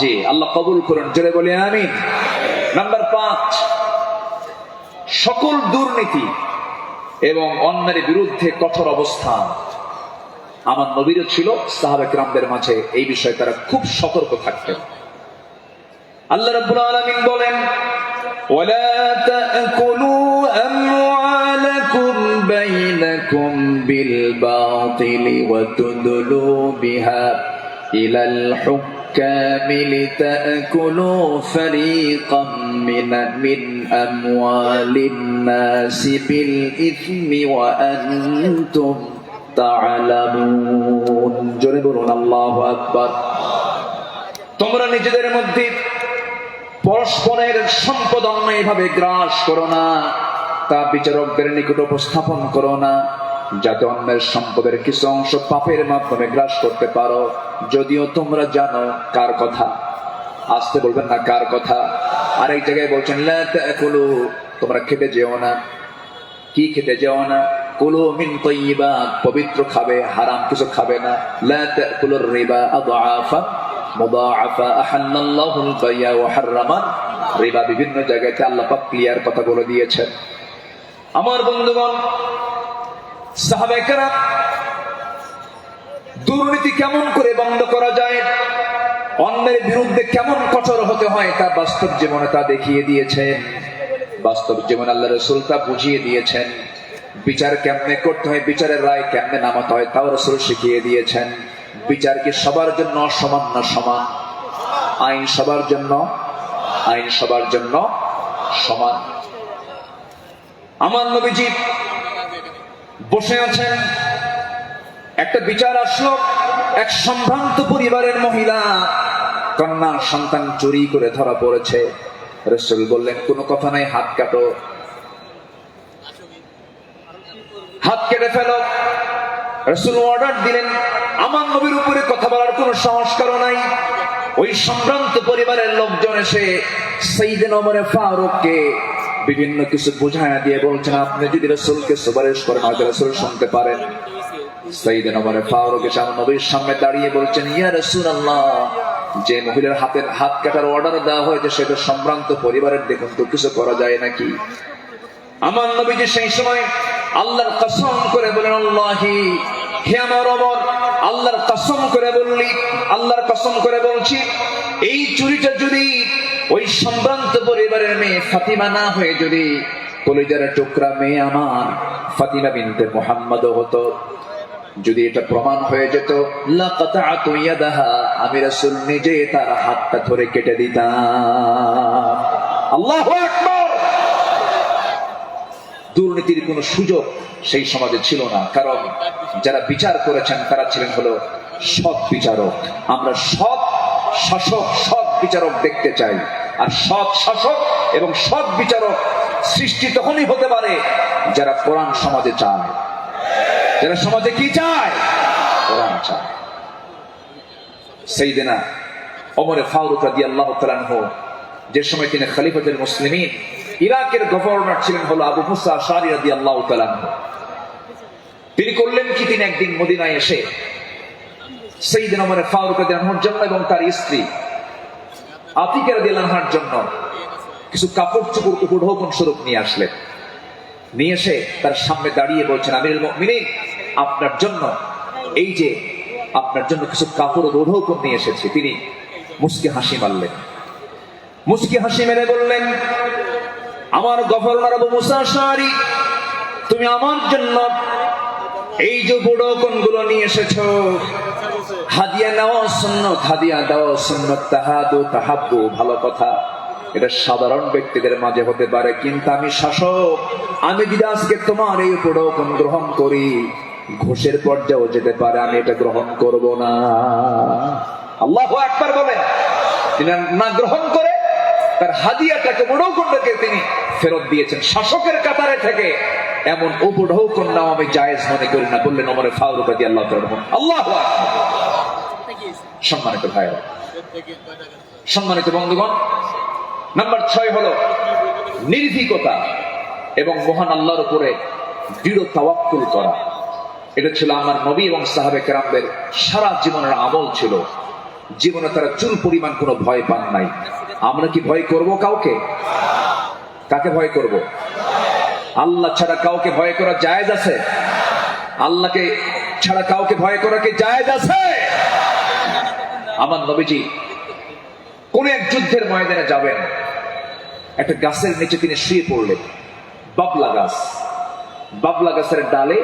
জি, আল্লাহ কবুল করুন, জোরে বলি আমিন। নাম্বার 5, সকল দুর্নীতি এবং অন্যায়ের বিরুদ্ধে কঠোর অবস্থান। আমার নবীরও ছিল, সাহাবা কিরামদের মাঝে এই বিষয়ে তারা খুব সতর্ক থাকতেন। আল্লাহ রাব্বুল আলামিন বলেন, ওয়ালা তাকুলু আমওয়ালাকুম বাইনাকুম বিল বাতিলি ওয়া তুদলু বিহা ইলাল হুকামি লিতাকুলু ফারীকাম মিন আমওয়ালিন নাসি বিল ইসমি ওয়া আনতুম তা'লামুন। জোরে বলুন আল্লাহু আকবার। তোমরা নিজেদের মধ্যে পরস্পরের সম্পদ অন্যায়ভাবে গ্রাস করো না, তা বিচারকদের নিকট উপস্থাপন করো না, যাতে অন্যের সম্পদের কিছু অংশ পাপের মাধ্যমে গ্রাস করতে পারো, যদিও তোমরা জানো কার কথা। আসতে বলবেন না, কার কথা? আর এই জায়গায় বলছেন লা তাকুলু, তোমরা খেতে যেও না। কি খেতে যেও না? কুলু মিন তাইয়্যিবাত, পবিত্র খাবে, হারাম কিছু খাবে না। লা তাকুলুর রিবা আদআফা মুদাআফা আহাল্লাল্লাহুল বাই'a ওয়া হাররামা রিবা। বিভিন্ন জায়গাতে আল্লাহ পাক ক্লিয়ার কথা বলে দিয়েছেন। আমার বন্ধুগণ, সাহাবায়ে কেরাম দুর্নীতি কেমন করে বন্ধ করা যায়, অন্যের বিরুদ্ধে কেমন কঠোর হতে হয়, তা বাস্তব জীবনে তা দেখিয়ে দিয়েছেন। বাস্তব জীবনে আল্লাহ রাসূল তা বুঝিয়ে দিয়েছেন। বিচার কেমনে করতে হয়, বিচারের রায় কেমনে নামাতে হয়, তাও রাসূল শিখিয়ে দিয়েছেন। বিচার কি সবার জন্য সমান না সমান? আইন সবার জন্য, আইন সবার জন্য সমান। আমার নবীজি বসে আছেন, একটা বিচার আসলো। এক সম্ভ্রান্ত পরিবারের মহিলা, কন্যা সন্তান চুরি করে ধরা পড়েছে। রাসূল বললেন, কোনো কথা নাই, হাত কাটো, হাত কেটে ফেলো। রাসূল অর্ডার দিলেন। আমার নবীর উপরে কথা বলার কোনো সাহস কারো নাই। ওই সম্ভ্রান্ত পরিবারের লোকজন এসে সাইয়েদনা ওমর ফারুককে বিভিন্ন কিছু বুঝায়া দিয়ে বলছেন, আপনি যদি রাসূলকে সুপারিশ করেন হয়তো রাসূল শুনতে পারেন। সাইয়েদনা ওমর ফারুক এসে আমার নবীর সামনে দাঁড়িয়ে বলছেন, ইয়া রাসূলুল্লাহ, যে মহিলার হাত কাটার অর্ডার দেওয়া হয়েছে সেটা সম্ভ্রান্ত পরিবারের, দেখুন তো কিছু করা যায় নাকি? আমার নবীজি সেই সময় আল্লাহর কসম করে বলেন, আল্লাহি, হে আমার ওমর, আল্লাহর কসম করে বললি, আল্লাহর কসম করে বলছি, এই চুরিটা যদি ওই সম্ভ্রান্ত পরিবারের মেয়ে ফাতিমা না হয়ে যদি কলিজার টুকরা মেয়ে আমার ফাতিমা বিনতে মুহাম্মদ হতো, যদি এটা প্রমাণ হয়ে যেত, লাকাতাতু ইয়াদাহা, আমি রাসূল নিজে তার হাতটা ধরে কেটে দিতাম। আল্লাহু আকবার। দুর্নীতির কোনো সুযোগ সেই সমাজে ছিল না, কারণ যারা বিচার করেছেন তারা ছিলেন হলো সৎ বিচারক। আমরা সৎ শাসক, সৎ বিচারক দেখতে চাই। আর সৎ শাসক এবং সৎ বিচারক সৃষ্টি তখনই হতে পারে যারা কোরআন সমাজে চায়। যারা সমাজে কি চায়? কোরআন চায়। সাইয়েদনা ওমর ফারুক রাদিয়াল্লাহু তাআলা আনহু, যে সময় তিনি খলিফাতুল মুসলিমিন, ইরাকের গভর্নর ছিলেন হলো আবু মুসা আশআরী রাদিয়াল্লাহু তাআলা আনহু। তিনি করলেন কি, তিনি একদিন মদিনায় এসে সাইয়েদনা ওমর ফারুক রাদিয়াল্লাহু আনহুর জন্য এবং তার স্ত্রী আতিকা রাদিয়াল্লাহু আনহার জন্য কিছু কাপড় চোপড় উপঢৌকন স্বরূপ নিয়ে আসলেন। নিয়ে এসে তার সামনে দাঁড়িয়ে বলছেন, আমিরুল মুমিনিন, আপনার জন্য এই যে আপনার জন্য কিছু কাপড় উপঢৌকন নিয়ে এসেছি। তিনি মুচকি হাসি মারলেন। মুচকি হাসি মেরে বললেন, আমার গভর্নর আবু মুসা আশআরী, তুমি আমার জন্য এই যে উপঢৌকন গুলো নিয়ে এসেছো, হাদিয়া নেওয়া সুন্নাত, হাদিয়া দেওয়া সুন্নাত, তাহাদু তাহাব্বু, ভালো কথা, এটা সাধারণ ব্যক্তিদের মাঝে হতে পারে, কিন্তু আমি শাসক, আমি যদি আজকে তোমার এই উপঢৌকন গ্রহণ করি, ঘুষের পর্যায়েও যেতে পারে, আমি এটা গ্রহণ করব না। আল্লাহু আকবার বলেন। তিনি না গ্রহণ করে তার হাদিয়াটাকে, উপঢৌকনটাকে তিনি ফেরত দিয়েছেন। শাসকের কাতারে থেকে এমন উপঢৌকন নাও আমি জায়েজ মনে করি না, বললেন ওমর ফারুক রাদিয়াল্লাহু তাআলা আনহু। আল্লাহু আকবার। সম্মানিত ভাইরা, সম্মানিত বন্ধুগণ, নাম্বার 6 হলো নির্ভীকতা এবং মহান আল্লাহর উপরে দৃঢ় তাওয়াক্কুল করা। এটা ছিল আমার নবী এবং সাহাবে কেরামদের সারা জীবনের আমল ছিল। জীবনে তারা চুল পরিমাণ কোনো ভয় পান নাই। আমরা কি ভয় করব কাউকে? কাকে ভয় করব? আল্লাহ ছাড়া কাউকে ভয় করা জায়েজ আছে? আল্লাহকে ছাড়া কাউকে ভয় করা কি জায়েজ আছে? আমার নবীজি কোন এক যুদ্ধের ময়দানে যাবেন, একটা গাছের নিচে তিনি শুয়ে পড়লেন। বাবলা গাছ, বাবলা গাছের ডালে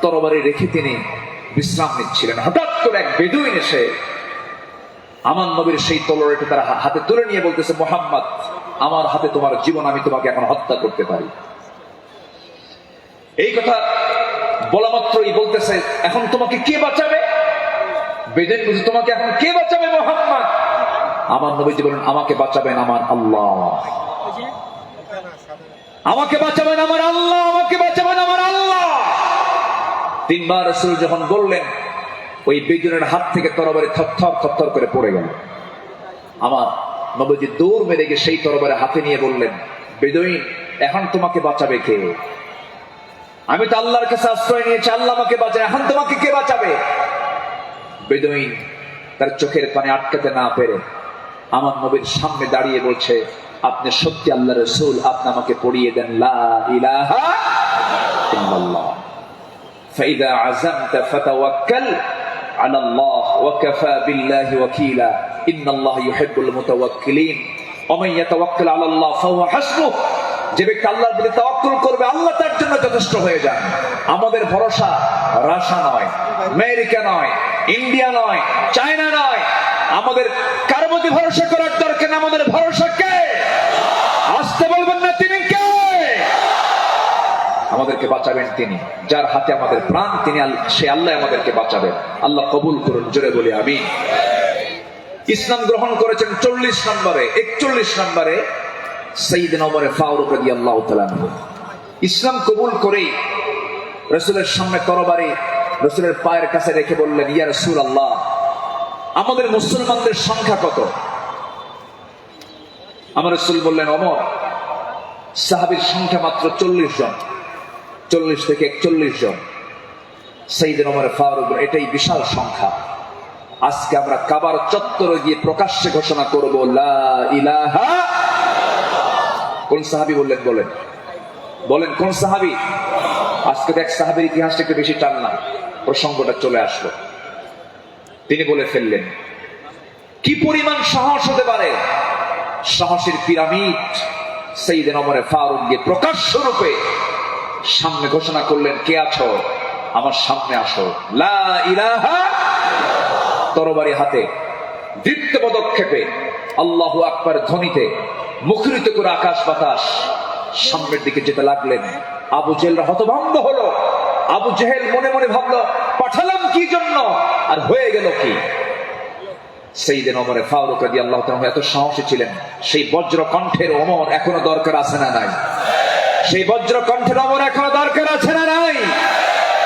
তরবারি রেখে তিনি বিশ্রাম নিচ্ছিলেন। হঠাৎ করে এক বেদুইন এসে আমার নবীর সেই তলোয়ারটা তার হাতে তুলে নিয়ে বলতেছে, মুহাম্মদ, আমার হাতে তোমার জীবন, আমি তোমাকে এখন হত্যা করতে পারি। এই কথা বলা মাত্রই বলতেছে, এখন তোমাকে কে বাঁচাবে? বেদুইন বলছে, তোমাকে এখন কে বাঁচাবে মুহাম্মদ? আমার নবীজি বলেন, আমাকে বাঁচাবেন আমার আল্লাহ, আমাকে বাঁচাবেন আমার আল্লাহ, আমাকে বাঁচাবেন আমার আল্লাহ। 3 বার রাসূল যখন বললেন, ওই বেদুইনের হাত থেকে তরবারি থরথর থরথর করে পড়ে গেল। আমার নবীজি দৌড় মেরে গিয়ে সেই তরবারি হাতে নিয়ে বললেন, বেদুইন, এখন তোমাকে বাঁচাবে কে? আমি তো আল্লাহর কাছে আশ্রয় নিয়েছি, আল্লাহ আমাকে বাঁচায়, এখন তোমাকে কে বাঁচাবে? বেদুইন তার চোখের পানি আটকাতে না পেরে আমার নবীর সামনে দাঁড়িয়ে বলছে, আপনি সত্যি আল্লাহ রাসূল, আপনি আমাকে পড়িয়ে দেন লা ইলাহা ইল্লাল্লাহ, ফাইদা আযামতা ফাতাওয়াক্কাল আলাল্লাহ ওয়া কাফা বিল্লাহি ওয়াকিলা, ইন্নাল্লাহা ইউহিব্বুল মুতাওয়াক্কিলিন, ওয়া মান ইয়াতাওয়াক্কাল আলাল্লাহ ফাহুয়া হাসবুহ। যে ব্যক্তি আল্লাহর প্রতি তাওয়াক্কুল করবে, আল্লাহ তার জন্য যথেষ্ট হয়ে যান। আমাদের ভরসা রাশিয়া নয়, আমেরিকা নয়, ইন্ডিয়া নয়, চায়না নয়, আমাদের কার প্রতি ভরসা করার দরকার না, আমাদের ভরসা কে? আসতে বলবেন না, তিনি কে? আমাদেরকে বাঁচাবেন তিনি, যার হাতে আমাদের প্রাণ, তিনি সে আল্লাহ আমাদেরকে বাঁচাবেন। আল্লাহ কবুল করুন, জোরে বলি আমিন। ইসলাম গ্রহণ করেছেন 40 নম্বরে, 41 নম্বরে সাইয়েদনা ওমর ফারুক রাদিয়াল্লাহু তাআলা আনহু। ইসলাম কবুল করেই রাসূলের সামনে তরবারি রাসূলের পায়ের কাছে রেখে বললেন, ইয়া রাসূলুল্লাহ, আমাদের মুসলমানদের সংখ্যা কত? আমার রাসূল বললেন, ওমর, সাহাবীর সংখ্যা মাত্র 40 জন, 40 থেকে 41 জন। সাইয়েদনা ওমর ফারুক, এটাই বিশাল সংখ্যা। আজকে আমরা কাবার চত্বরে গিয়ে প্রকাশ্যে ঘোষণা করব লা ইলাহা। কোন সাহাবী বললেন? বলেন বলেন কোন সাহাবী? আজকে এক সাহাবীর ইতিহাসটা একটু বেশি টানলাম, প্রসঙ্গটা চলে আসলো। তিনি বলে ফেললেন, কি পরিমাণ সাহস হতে পারে! সাহসের পিরামিড সাইয়েদনা ওমর ফারুক গিয়ে প্রকাশ্য রূপে সামনে ঘোষণা করলেন, কে আছো আমার সামনে আসো, লা ইলাহা। তরবারি হাতে দীপ্ত পদক্ষেপে আল্লাহু আকবার ধ্বনিতে মুখরিত করে আকাশ বাতাস সামনের দিকে যেতে লাগলেন। আবু জেহেল হতভম্ব হলো। আবু জেহেল মনে মনে ভাবলো, পাঠালাম কি জন্য আর হয়ে গেল কি? সাইয়েদনা ওমর ফারুক রাদিয়াল্লাহু তাআলা এত সাহসী ছিলেন, সেই বজ্র কণ্ঠের ওমর এখনো দরকার আছে না নাই? সেই বজ্র কণ্ঠের ওমর এখনো দরকার আছে না নাই?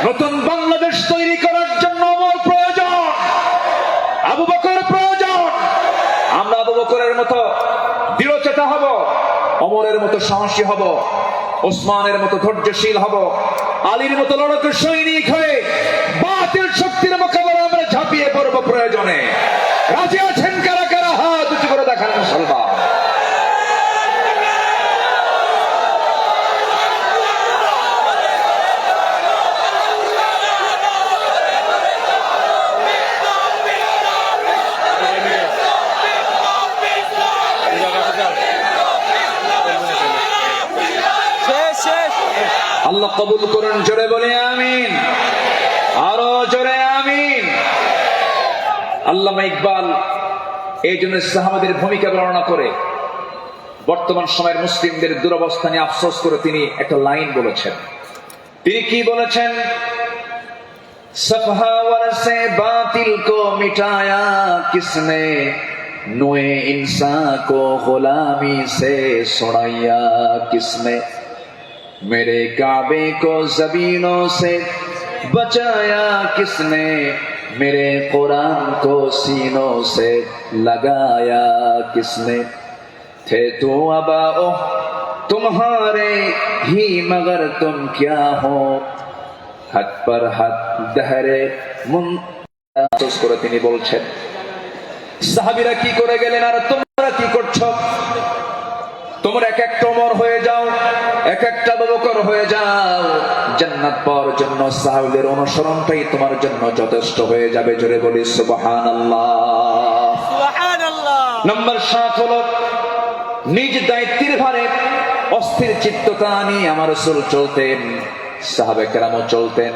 নতুন বাংলাদেশ তৈরি করার জন্য ওমর প্রয়োজন, আবু বকর প্রয়োজন। আমরা আবু বকরের মতো দৃঢ়চেতা হব, ওমরের মতো সাহসী হব, ওসমানের মতো ধৈর্যশীল হব, আলীর মতো লড়াকু সৈনিক হয়ে বাতিল শক্তির মোকাবেলা আমরা ঝাঁপিয়ে পড়ব প্রয়োজনে। রাজি আছেন কারা কারা? হাত উঁচু করে দেখান মুসলমান। আল্লাহ কবুল করুন, জোরে বলে আমিন, আরো জোরে আমিন। আল্লামা ইকবাল এই জন্য সাহাবাদের ভূমিকা বর্ণনা করে বর্তমান সময়ের মুসলিমদের দুরবস্থা নিয়ে আফসোস করে তিনি একটা লাইন বলেছেন। তিনি কি বলেছেন? সফহাওয়ার সে বাতিল কো মিটায়া কিসনে, নুয়ে ইনসান কো গুলামি সে ছড়ায়া কিসনে, मेरे काबे को ज़मीनों से बचाया किसने, मेरे कुरान को सीनों से लगाया किसने, थे तो अबाओ तुम्हारे ही मगर तुम क्या हो, हद पर हद दहरे मुंतज़िर করে তিনি বলছেন, সাহাবীরা কি করে গেলেন আর তোমরা কি করছো? তোমরা এক একটা ওমর হয়ে যাও, এক একটা আবু বকর হয়ে যাও, জান্নাত পাওয়ার জন্য সাহাবীদের অনুসরণটাই তোমার জন্য যথেষ্ট হয়ে যাবে। জোরে বলি সুবহানাল্লাহ, সুবহানাল্লাহ। নাম্বার 7 হলো নিজ দায়িত্বের ভারে অস্থির চিত্ততা নিয়ে আমার রাসূল চলতেন, সাহাবায়ে কেরামও চলতেন।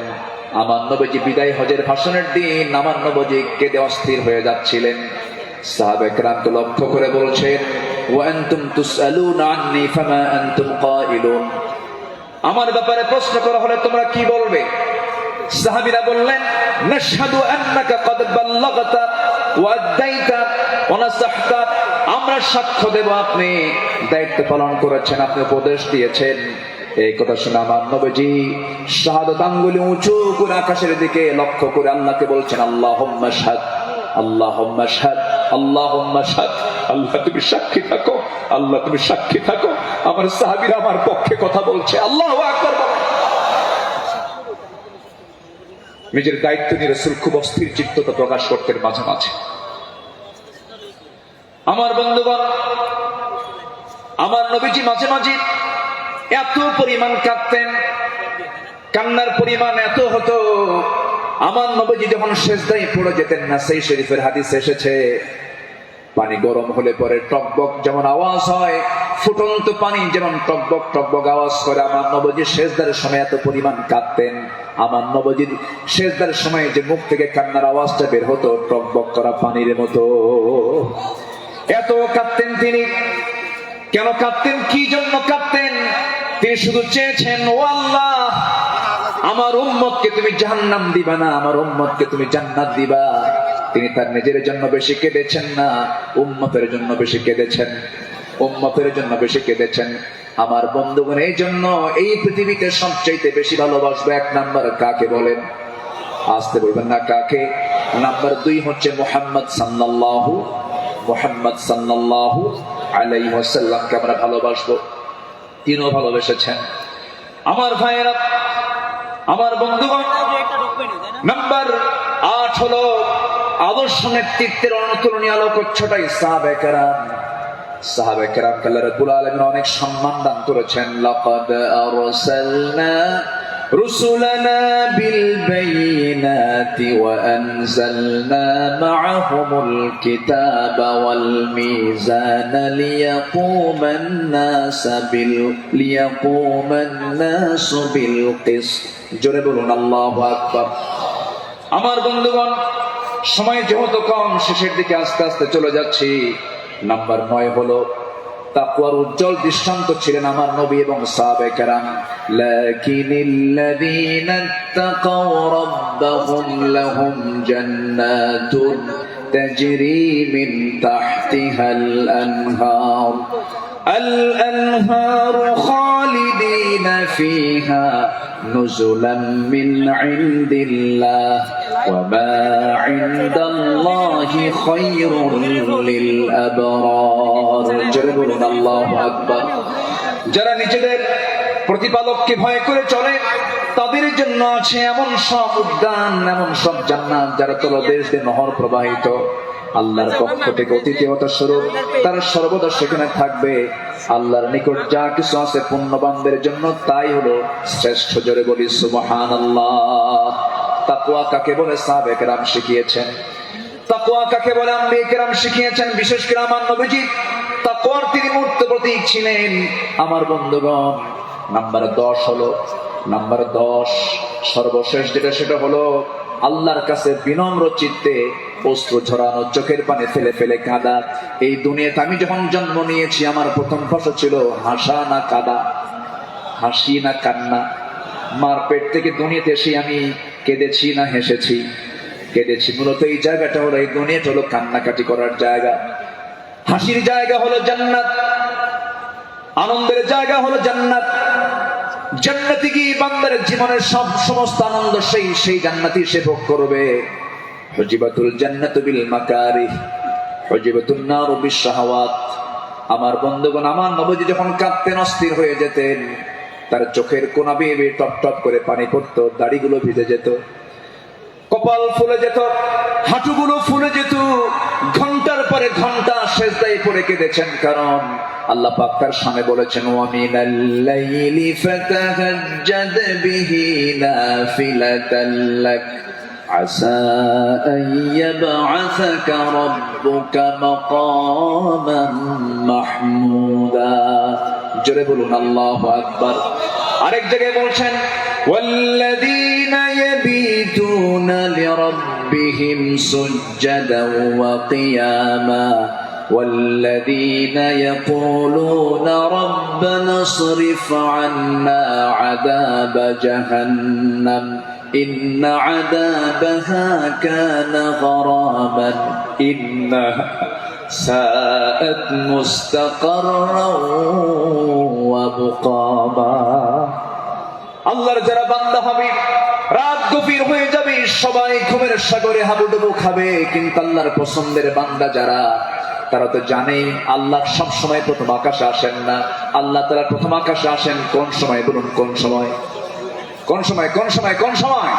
আমার নবীজি বিদায় হজের ভাষণের দিন আমার নবীজি কেঁদে অস্থির হয়ে যাচ্ছিলেন। সাহাবায়ে কেরামকে লক্ষ্য করে বলছেন, ওয়া আনতুম তুসআলুনা আন্নী ফামা আনতুম কাইলুন, আমার ব্যাপারে প্রশ্ন করা হলে তোমরা কি বলবে? সাহাবীরা বললেন, নাশহাদু আন্নাকা ক্বাদ বাল্লাগতা ওয়া আদাইতা ওয়া নাসাহতা, আমরা সাক্ষ্য দেব আপনি দায়িত্ব পালন করেছেন, আপনি উপদেশ দিয়েছেন। এই কথা শুনে আমার নবীজি শাহাদাত আঙ্গুলি উঁচু করে আকাশের দিকে লক্ষ্য করে আল্লাহকে বলছেন, আল্লাহুম্মা শাহাদ, আল্লাহুম্মা শাহাদ, আল্লাহুম্মা শাহাদ। আল্লাহ তুমি সাক্ষী থাকো, আল্লাহ তুমি সাক্ষী থাকো, আমার সাহাবীরা আমার পক্ষে কথা বলছে। আল্লাহু আকবার। নিজের দায়িত্ব নিয়ে রাসূল খুব অস্থির চিত্ততা প্রকাশ করতেন মাঝে মাঝে। আমার বন্ধুগণ, আমার নবীজি মাঝে মাঝে এত পরিমাণ কাঁদতেন, কান্নার পরিমাণ এত হতো, আমার নবীজি যখন সিজদায় পড়ে যেতেন না, সেই শরীফের হাদিসে এসেছে, পানি গরম হলে পরে টকবক যেমন আওয়াজ হয়, ফুটন্ত পানি যেমন টকবক টকবক আওয়াজ করে, আমার নবীজি সিজদার সময় এত পরিমাণ কাঁদতেন। আমার নবীজির সিজদার সময় যে মুখ থেকে কান্নার আওয়াজটা বের হতো টকবক করা পানির মতো, এত কাঁদতেন তিনি। কেন কাঁদতেন? কি জন্য কাঁদতেন? তিনি শুধু চেয়েছেন, ও আল্লাহ, আমার উম্মতকে তুমি জাহান্নাম দিবা না, আমার উম্মতকে তুমি জান্নাত দিবা। তিনি তার নিজের জন্য বেশি কেঁদেছেন না, উম্মতের জন্য বেশি কেঁদেছেন, উম্মতের জন্য বেশি কেঁদেছেন। আমার বন্ধুগণ, এই জন্য এই পৃথিবীতে সবচাইতে বেশি ভালোবাসবো 1 নাম্বার কাকে বলেন? আসতে বলবেন না কাকে? নাম্বার 2 হচ্ছে মুহাম্মদ সাল্লাল্লাহু আলাইহি ওয়াসাল্লামকে আমরা ভালোবাসবো। তিনিও ভালোবেসেছেন। আমার ভাইয়েরা, আমার বন্ধুগণ, নাম্বার 8 হলো আদর্শ নেতৃত্বের অনুতুলনীয় আলোকচ্ছটাই সাহাবায়ে কেরাম। সাহাবায়ে কেরামকে আল্লাহ রাব্বুল আলামিন অনেক সম্মান দান করেছেন। লাকাদ আরসালনা رسلنا بالبينات وأنزلنا معهم الكتاب والميزان ليقوم الناس بالقسط জোরে বলুন আল্লাহু আকবার। আমার বন্ধুগণ, সময় যেহেতু কম, শেষের দিকে আস্তে আস্তে চলে যাচ্ছি। নাম্বার 9 হলো তাকওয়ার উজ্জ্বল দৃষ্টান্ত ছিলেন আমার নবী এবং সাহাবায়ে কেরাম। লাকিনিল্লাযীনা তাকাও রাব্বাহুম লাহুম জান্নাতুন তাজরি মিন তাহতিহাল আনহার খালিদিনা ফিহা নুজুলাম মিন ইনদিল্লাহ ওয়া মা ইনদাল্লাহি খায়রুল লিল আবরার। জোরে বলুন আল্লাহু আকবার। যারা নিজেদের প্রতিপালককে ভয় করে চলে তাদের জন্য আছে এমন সব উদ্যান, এমন সব জান্নাত যারা তলদেশ দিয়ে নহর প্রবাহিত। আল্লাহর পক্ষ থেকে অতিথিয়তা স্বরূপ তারা সর্বদা সেখানে থাকবে। আল্লাহর নিকট যা কিছু আছে পুণ্যবানদের জন্য তাই হলো শ্রেষ্ঠ। জোরে বলি সুবহানাল্লাহ। তাকওয়া কাকে বলে সাহাবায়ে কেরাম শিখিয়েছেন, তাকওয়া কাকে বলে আম্বিয়ে কেরাম শিখিয়েছেন। বিশেষ করে আমার নবীজি তাকওয়ার তিনি মূর্ত প্রতীক ছিলেন। আমার বন্ধুগণ, নাম্বার 10 হলো, নাম্বার 10 সর্বশেষ যেটা, সেটা হলো আল্লাহর কাছে বিনম্র চিত্তে অশ্রু ঝরানো, চোখের পানি ফেলে ফেলে কাঁদা। এই দুনিয়াতে আমি যখন জন্ম নিয়েছি আমার প্রথম প্রশ্ন ছিল হাসা না কাঁদা, হাসি না কান্না। মার পেট থেকে দুনিয়াতে এসে আমি কেঁদেছি না হেসেছি? কেঁদেছি। মূলত এই জায়গাটা হলো, এই দুনিয়াটা হলো কান্নাকাটি করার জায়গা। হাসির জায়গা হলো জান্নাত, আনন্দের জায়গা হলো জান্নাত। জান্নাতে গিয়ে বান্দার জীবনের সমস্ত আনন্দ সেই জান্নাতই সে ভোগ করবে। হুজিবাতুল জান্নাতু বিল মাকারিহ হুজিবাতুন নারু বিশ শাহাওয়াত। আমার বন্ধুগণ, আমার নবীজি যখন কাঁদতেন, অস্থির হয়ে যেতেন, তার চোখের কোনা বেয়ে বেয়ে টপ টপ করে পানি পড়তো, দাড়িগুলো ভিজে যেত, কপাল ফুলে যেত, হাঁটুগুলো ফুলে যেত। ঘন্টার পরে ঘন্টা সেজদায় পড়ে কেঁদেছেন, কারণ আল্লাহ পাক তার সামনে বলেছেন ওয়া মিনাল লাইলি ফাতাহাজ্জাদ বিহি নাফিলাতাল লাক আসা আন ইয়াবআসাকা রাব্বুকা মাকামান মাহমুদা। জোরে বলুন আল্লাহু আকবার। আরেক জায়গায় বলছেন ওয়াল্লাযীনা ইয়াবিতুনা লিরাব্বিহিম সুজদান ওয়া কিয়ামা والذين يقولون ربنا اصرف عنا عذاب جهنم إن عذابها كان غراما إنها ساءت مستقرا ومقاما। আল্লাহর যারা বান্দা হবে, রাত গভীর হয়ে যাবে, সবাই ঘুমের সাগরে হাবুডুবু খাবে, কিন্তু আল্লাহর পছন্দের বান্দা যারা, তারা তো জানেই আল্লাহ সব সময় প্রথম আকাশে আসেন না। আল্লাহ তাআলা প্রথম আকাশে আসেন কোন সময়? বলুন কোন সময়? কোন সময়? কোন সময়? কোন সময়?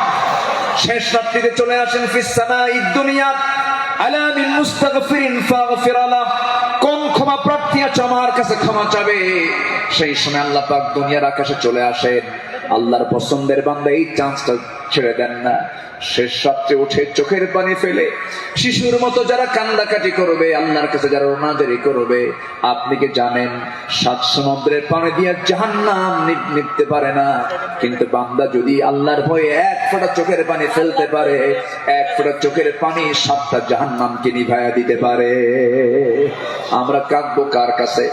শেষ রাত্রিতে চলে আসেন। ফিস সামাঈদ দুনিয়া আলা মিন মুস্তাগফিরিন ফাগফির লাহ। কোন ক্ষমা প্রার্থী আছে আমার কাছে ক্ষমা চাবে, সেই সময় আল্লাহ পাক দুনিয়ার আকাশে চলে আসেন। আল্লাহর পছন্দের বান্দা এই চান্সটা ছেড়ে দেন না। শেষ রাত্রে উঠে চোখের পানি ফেলে শিশুর মতো যারা কান্দাকাটি করবে, আল্লাহর কাছে যারা রোনাজারি করবে, আপনি কি জানেন 7 সমুদ্রের পানি দিয়ে জাহান্নাম নিভতে পারে না, কিন্তু বান্দা যদি আল্লাহর ভয়ে 1 ফোঁটা চোখের পানি ফেলতে পারে, 1 ফোঁটা চোখের পানি 7টা জাহান্নামকে নিভাইয়া দিতে পারে। আমরা কাঁদবো কার কাছে?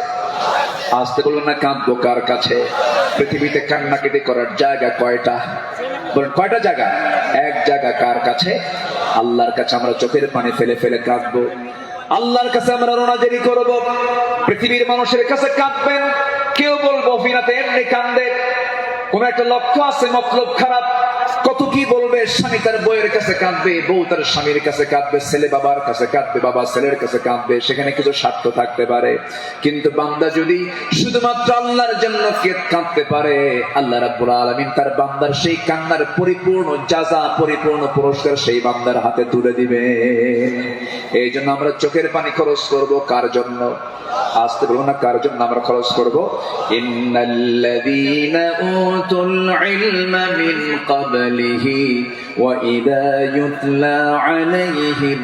আসতে বলবেন না, কাঁদবো কার কাছে? পৃথিবীতে কান্নাকাটি করার জায়গা কয়টা? বলেন কয়টা জায়গা? এক জায়গা। কার কাছে? আল্লাহর কাছে আমরা চোখের পানি ফেলে ফেলে কাঁদবো, আল্লাহর কাছে আমরা রোনাজারি করব। পৃথিবীর মানুষের কাছে কাঁদবেন, কেউ বলবো ফিরাতে এমনি কান্দে, কোন একটা লক্ষ্য আছে, মতলব খারাপ। কত কি বলবে, স্বামী তার বউয়ের কাছে কাঁদবে, বউ তার স্বামীর কাছে কাঁদবে, ছেলে বাবার কাছে কাঁদবে, বাবা ছেলের কাছে কাঁদবে, সেখানে কিছু স্বার্থ থাকতে পারে। কিন্তু বান্দা যদি শুধুমাত্র আল্লাহর জন্য কাঁদতে পারে, আল্লাহ রাব্বুল আলামিন তার বান্দার সেই কান্নার পরিপূর্ণ জাযা, পরিপূর্ণ পুরস্কার সেই বান্দার হাতে তুলে দিবে। এই জন্য আমরা চোখের পানি খরচ করব কার জন্য? আসতে বলবো না, কার জন্য আমরা খরচ করব? ইন্নাল্লাযীনা উতুল ইলমা মিন ক্বাবলিহি ওয়া ইযা ইউতলা আলাইহিম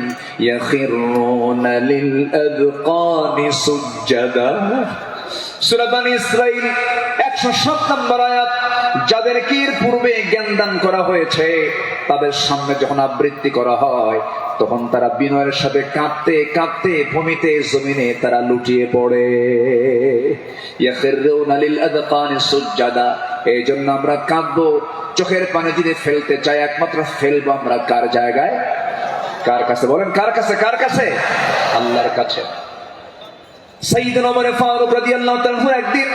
ইয়াখিরুনা লিল আযকানি সুজদা। সূরা বনী ইসরাঈল 107 নম্বর আয়াত। যাদেরকে এর পূর্বে জ্ঞান দান করা হয়েছে, তাদের সামনে যখন আবৃত্তি করা হয়, তখন তারা বিনয়ের সাথে কাঁদতে কাঁদতে ভূমিতে জমিনে তারা লুটিয়ে পড়ে। ইয়াখিরুনা লিল আযকানি সুজদা। এই জন্য আমরা কাঁদবো। চোখের পানি যদি ফেলতে চাই, একমাত্র ফেলবো আমরা কার জায়গায়? কার কাছে? বলেন কার কাছে? কার কাছে? আল্লাহর কাছে। সাইয়েদনা ওমর ফারুক রাদিয়াল্লাহু তাআলা একদিন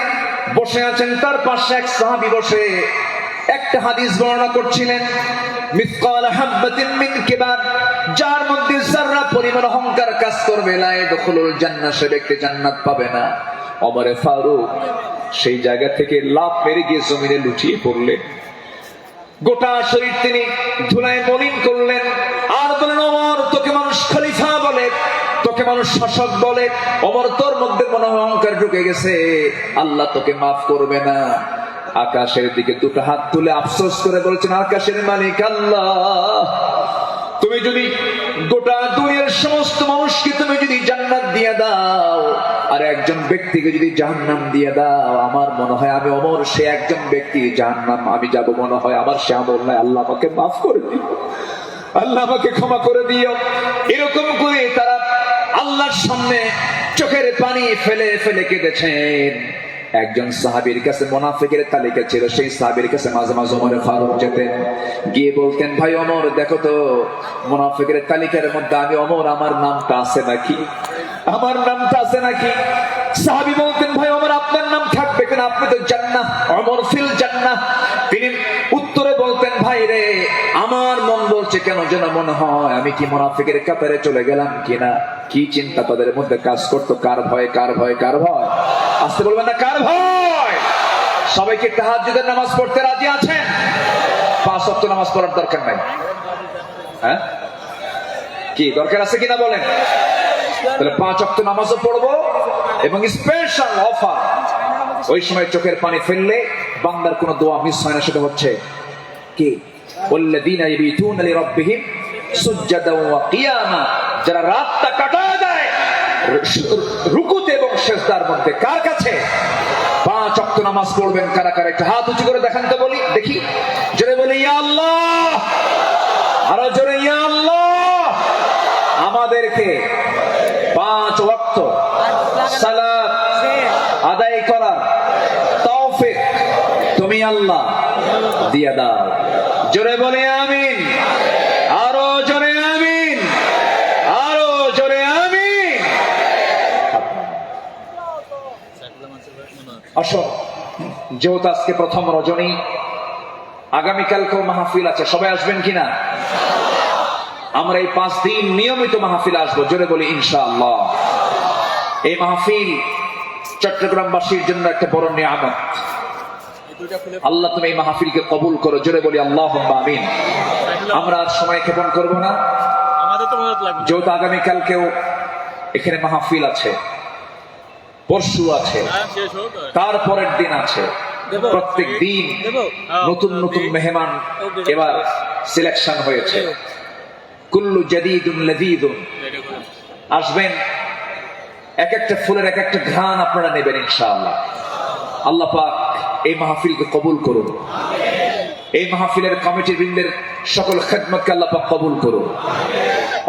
বসে আছেন, তার পাশে এক সাহাবী বসে একটা হাদিস বর্ণনা করছিলেন। মিসকাল হাববাতিন মিন কিবার, যার মধ্যে যারা পরিমাণ অহংকার কাজ করবে, লা ইয়াদখুলুল জান্নাহ, সে ব্যক্তি জান্নাত পাবে না। ওমর ফারুক সেই জায়গা থেকে লাফ মেরে গিয়ে জমিনে লুটিয়ে পড়লেন। গোটা শরীর তিনি ধুলায় মলিন করলেন আর বলেন, ওমর, তোকে মানুষ খলিফা বলে, তোকে মানুষ শাসক বলে, ওমর তোর মধ্যে মনে হয় অহংকার ঢুকে গেছে, আল্লাহ তোকে মাফ করবে না। আকাশের দিকে দুটো হাত তুলে আফসোস করে বলছেন, আকাশের মালিক আল্লাহ, তুমি যদি গোটা দুনিয়ার সমস্ত মানুষকে তুমি যদি জান্নাত দিয়ে দাও, আর একজন ব্যক্তিকে যদি জাহান্নাম দিয়ে দাও, আমার মনে হয় আমি ওমর সে একজন ব্যক্তি জাহান্নাম আমি যাব, মনে হয় আমার সে আমল নয়, আল্লাহ আমাকে মাফ করে দিও, আল্লাহ আমাকে ক্ষমা করে দিও। এরকম করে তারা আল্লাহর সামনে চোখের পানি ফেলে ফেলে কেঁদেছেন। একজন সাহাবীর কাছে মুনাফিকের তালিকা ছিল, সেই সাহাবীর কাছে মাঝে মাঝে ওমর ফারুক যেতেন, গিয়ে বলতেন, ভাই ওমর, দেখো তো মুনাফিকের তালিকার মধ্যে আমি ওমর, আমার নামটা আছে নাকি? আমার নামটা আছে নাকি? সাহাবী বলতেন, ভাই ওমর, আপনার নাম থাকবে কেন? আপনি তো জান্নাহ, ওমর ফিল জান্নাহ। তিনি উত্তরে বলতেন, ভাই রে, আমার মন বলছে কেন যেন মনে হয় আমি কি মুনাফিকের কাতারে চলে গেলাম কিনা। কি চিন্তা তাদের মধ্যে কাজ করতো, কার ভয়, কার ভয়, কার ভয়? আসতে বলবেন না, কার ভয়? সবাইকে তাহাজ্জুদের নামাজ পড়তে রাজি আছেন? 5 ওয়াক্ত নামাজ পড়ার দরকার নাই? হ্যাঁ, কি দরকার আছে কিনা বলেন? তাহলে 5 ওয়াক্ত নামাজও পড়বো, এবং স্পেশাল অফার, ওই সময় চোখের পানি ফেললে বান্দার কোনো দোয়া মিস হয় না। সেটা হচ্ছে কি? ওয়াল্লাযীনা ইয়াবিতুনা লিরাব্বিহিম সুজদান ওয়া কিয়ামা, যারা রাতটা কাটায় দেয় রুকুতে এবং সিজদার মধ্যে। কার কাছে? 5 ওয়াক্ত নামাজ পড়বেন কারা কারা? একটা হাত উঁচু করে দেখান তো, বলি দেখি, জোরে বলি ইয়া আল্লাহ, আরো জোরে ইয়া আল্লাহ। আমাদেরকে 5 ওয়াক্ত সালাত আদায় করার তৌফিক তুমি আল্লাহ দিয়ে দাও। জোরে বলে আমিন, আরো জোরে আমিন, আরো জোরে আমিন। আসো, যেহেতু আজকে প্রথম রজনী, আগামীকালকেও মাহফিল আছে, সবাই আসবেন কিনা? আমরা এই 5 দিন নিয়মিত মাহফিল আসবো। জোরে বলি ইনশাআল্লাহ। এই মাহফিল চট্টগ্রামবাসীর জন্য একটা বড় নিয়ামত। আল্লাহ তুমি এই মাহফিলকে কবুল করো। জোরে বলি আল্লাহুম্মা আমিন। আমরা আর সময় ক্ষেপণ করব না, যেহেতু আগামীকালকেও এখানে মাহফিল আছে, পরশু আছে, তারপরের দিন আছে, প্রত্যেক দিন নতুন নতুন মেহমান এবার সিলেকশন হয়েছে। কুল্লু জাদীদুন লাযীদুন, আসবেন, এক একটা ফুলের এক একটা ঘ্রাণ আপনারা নেবেন ইনশাআল্লাহ। আল্লাহ পাক এই মাহফিলকে কবুল করুন। এই মাহফিলের কমিটি বৃন্দের সকল খেদমতকে আল্লাহ পাক কবুল করুন।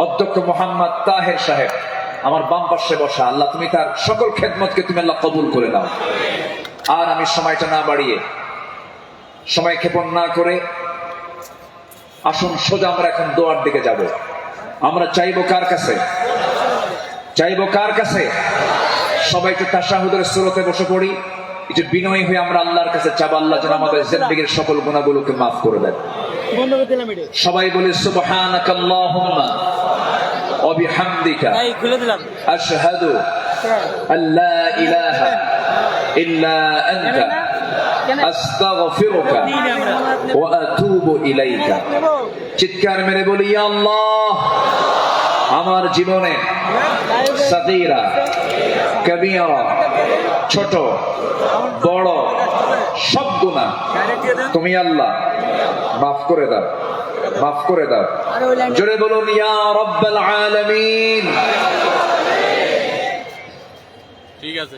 অধ্যক্ষ মোহাম্মদ তাহের সাহেব আমার বাম পাশে বসা, আল্লাহ তুমি তার সকল খেদমতকে তুমি আল্লাহ কবুল করে দাও। আর আমি সময়টা না বাড়িয়ে, সময় ক্ষেপণ না করে, আসুন সোজা আমরা এখন দোয়ার দিকে যাব। আমরা চাইবো কার কাছে? চাইবো কার কাছে? সবাইকে তাশাহুদের সুরতে বসে পড়ি, একটু বিনয়ী হয়ে আমরা আল্লাহর কাছে চাবো, আল্লাহ যেন আমাদের জিন্দেগীর সকল গুনাহগুলোকে মাফ করে দেন। বন্ধ করে দিলাম এটা। সবাই বলি সুবহানাকাল্লাহুম্মা ওয়া বিহামদিকা এই খুলে দিলাম। আশহাদু আল্লা ইলাহা ইল্লা আনতা আস্তাগফিরুকা ওয়া আতুবু ইলাইকা। চিৎকার মেরে বলি ইয়া আল্লাহ, আমার জীবনে সাগীরা কবীরা ছোট বড় সব গুনাহ তুমি আল্লাহ মাফ করে দাও, মাফ করে দাও। জোরে বলুন ইয়া রাব্বাল আলামিন। ঠিক আছে।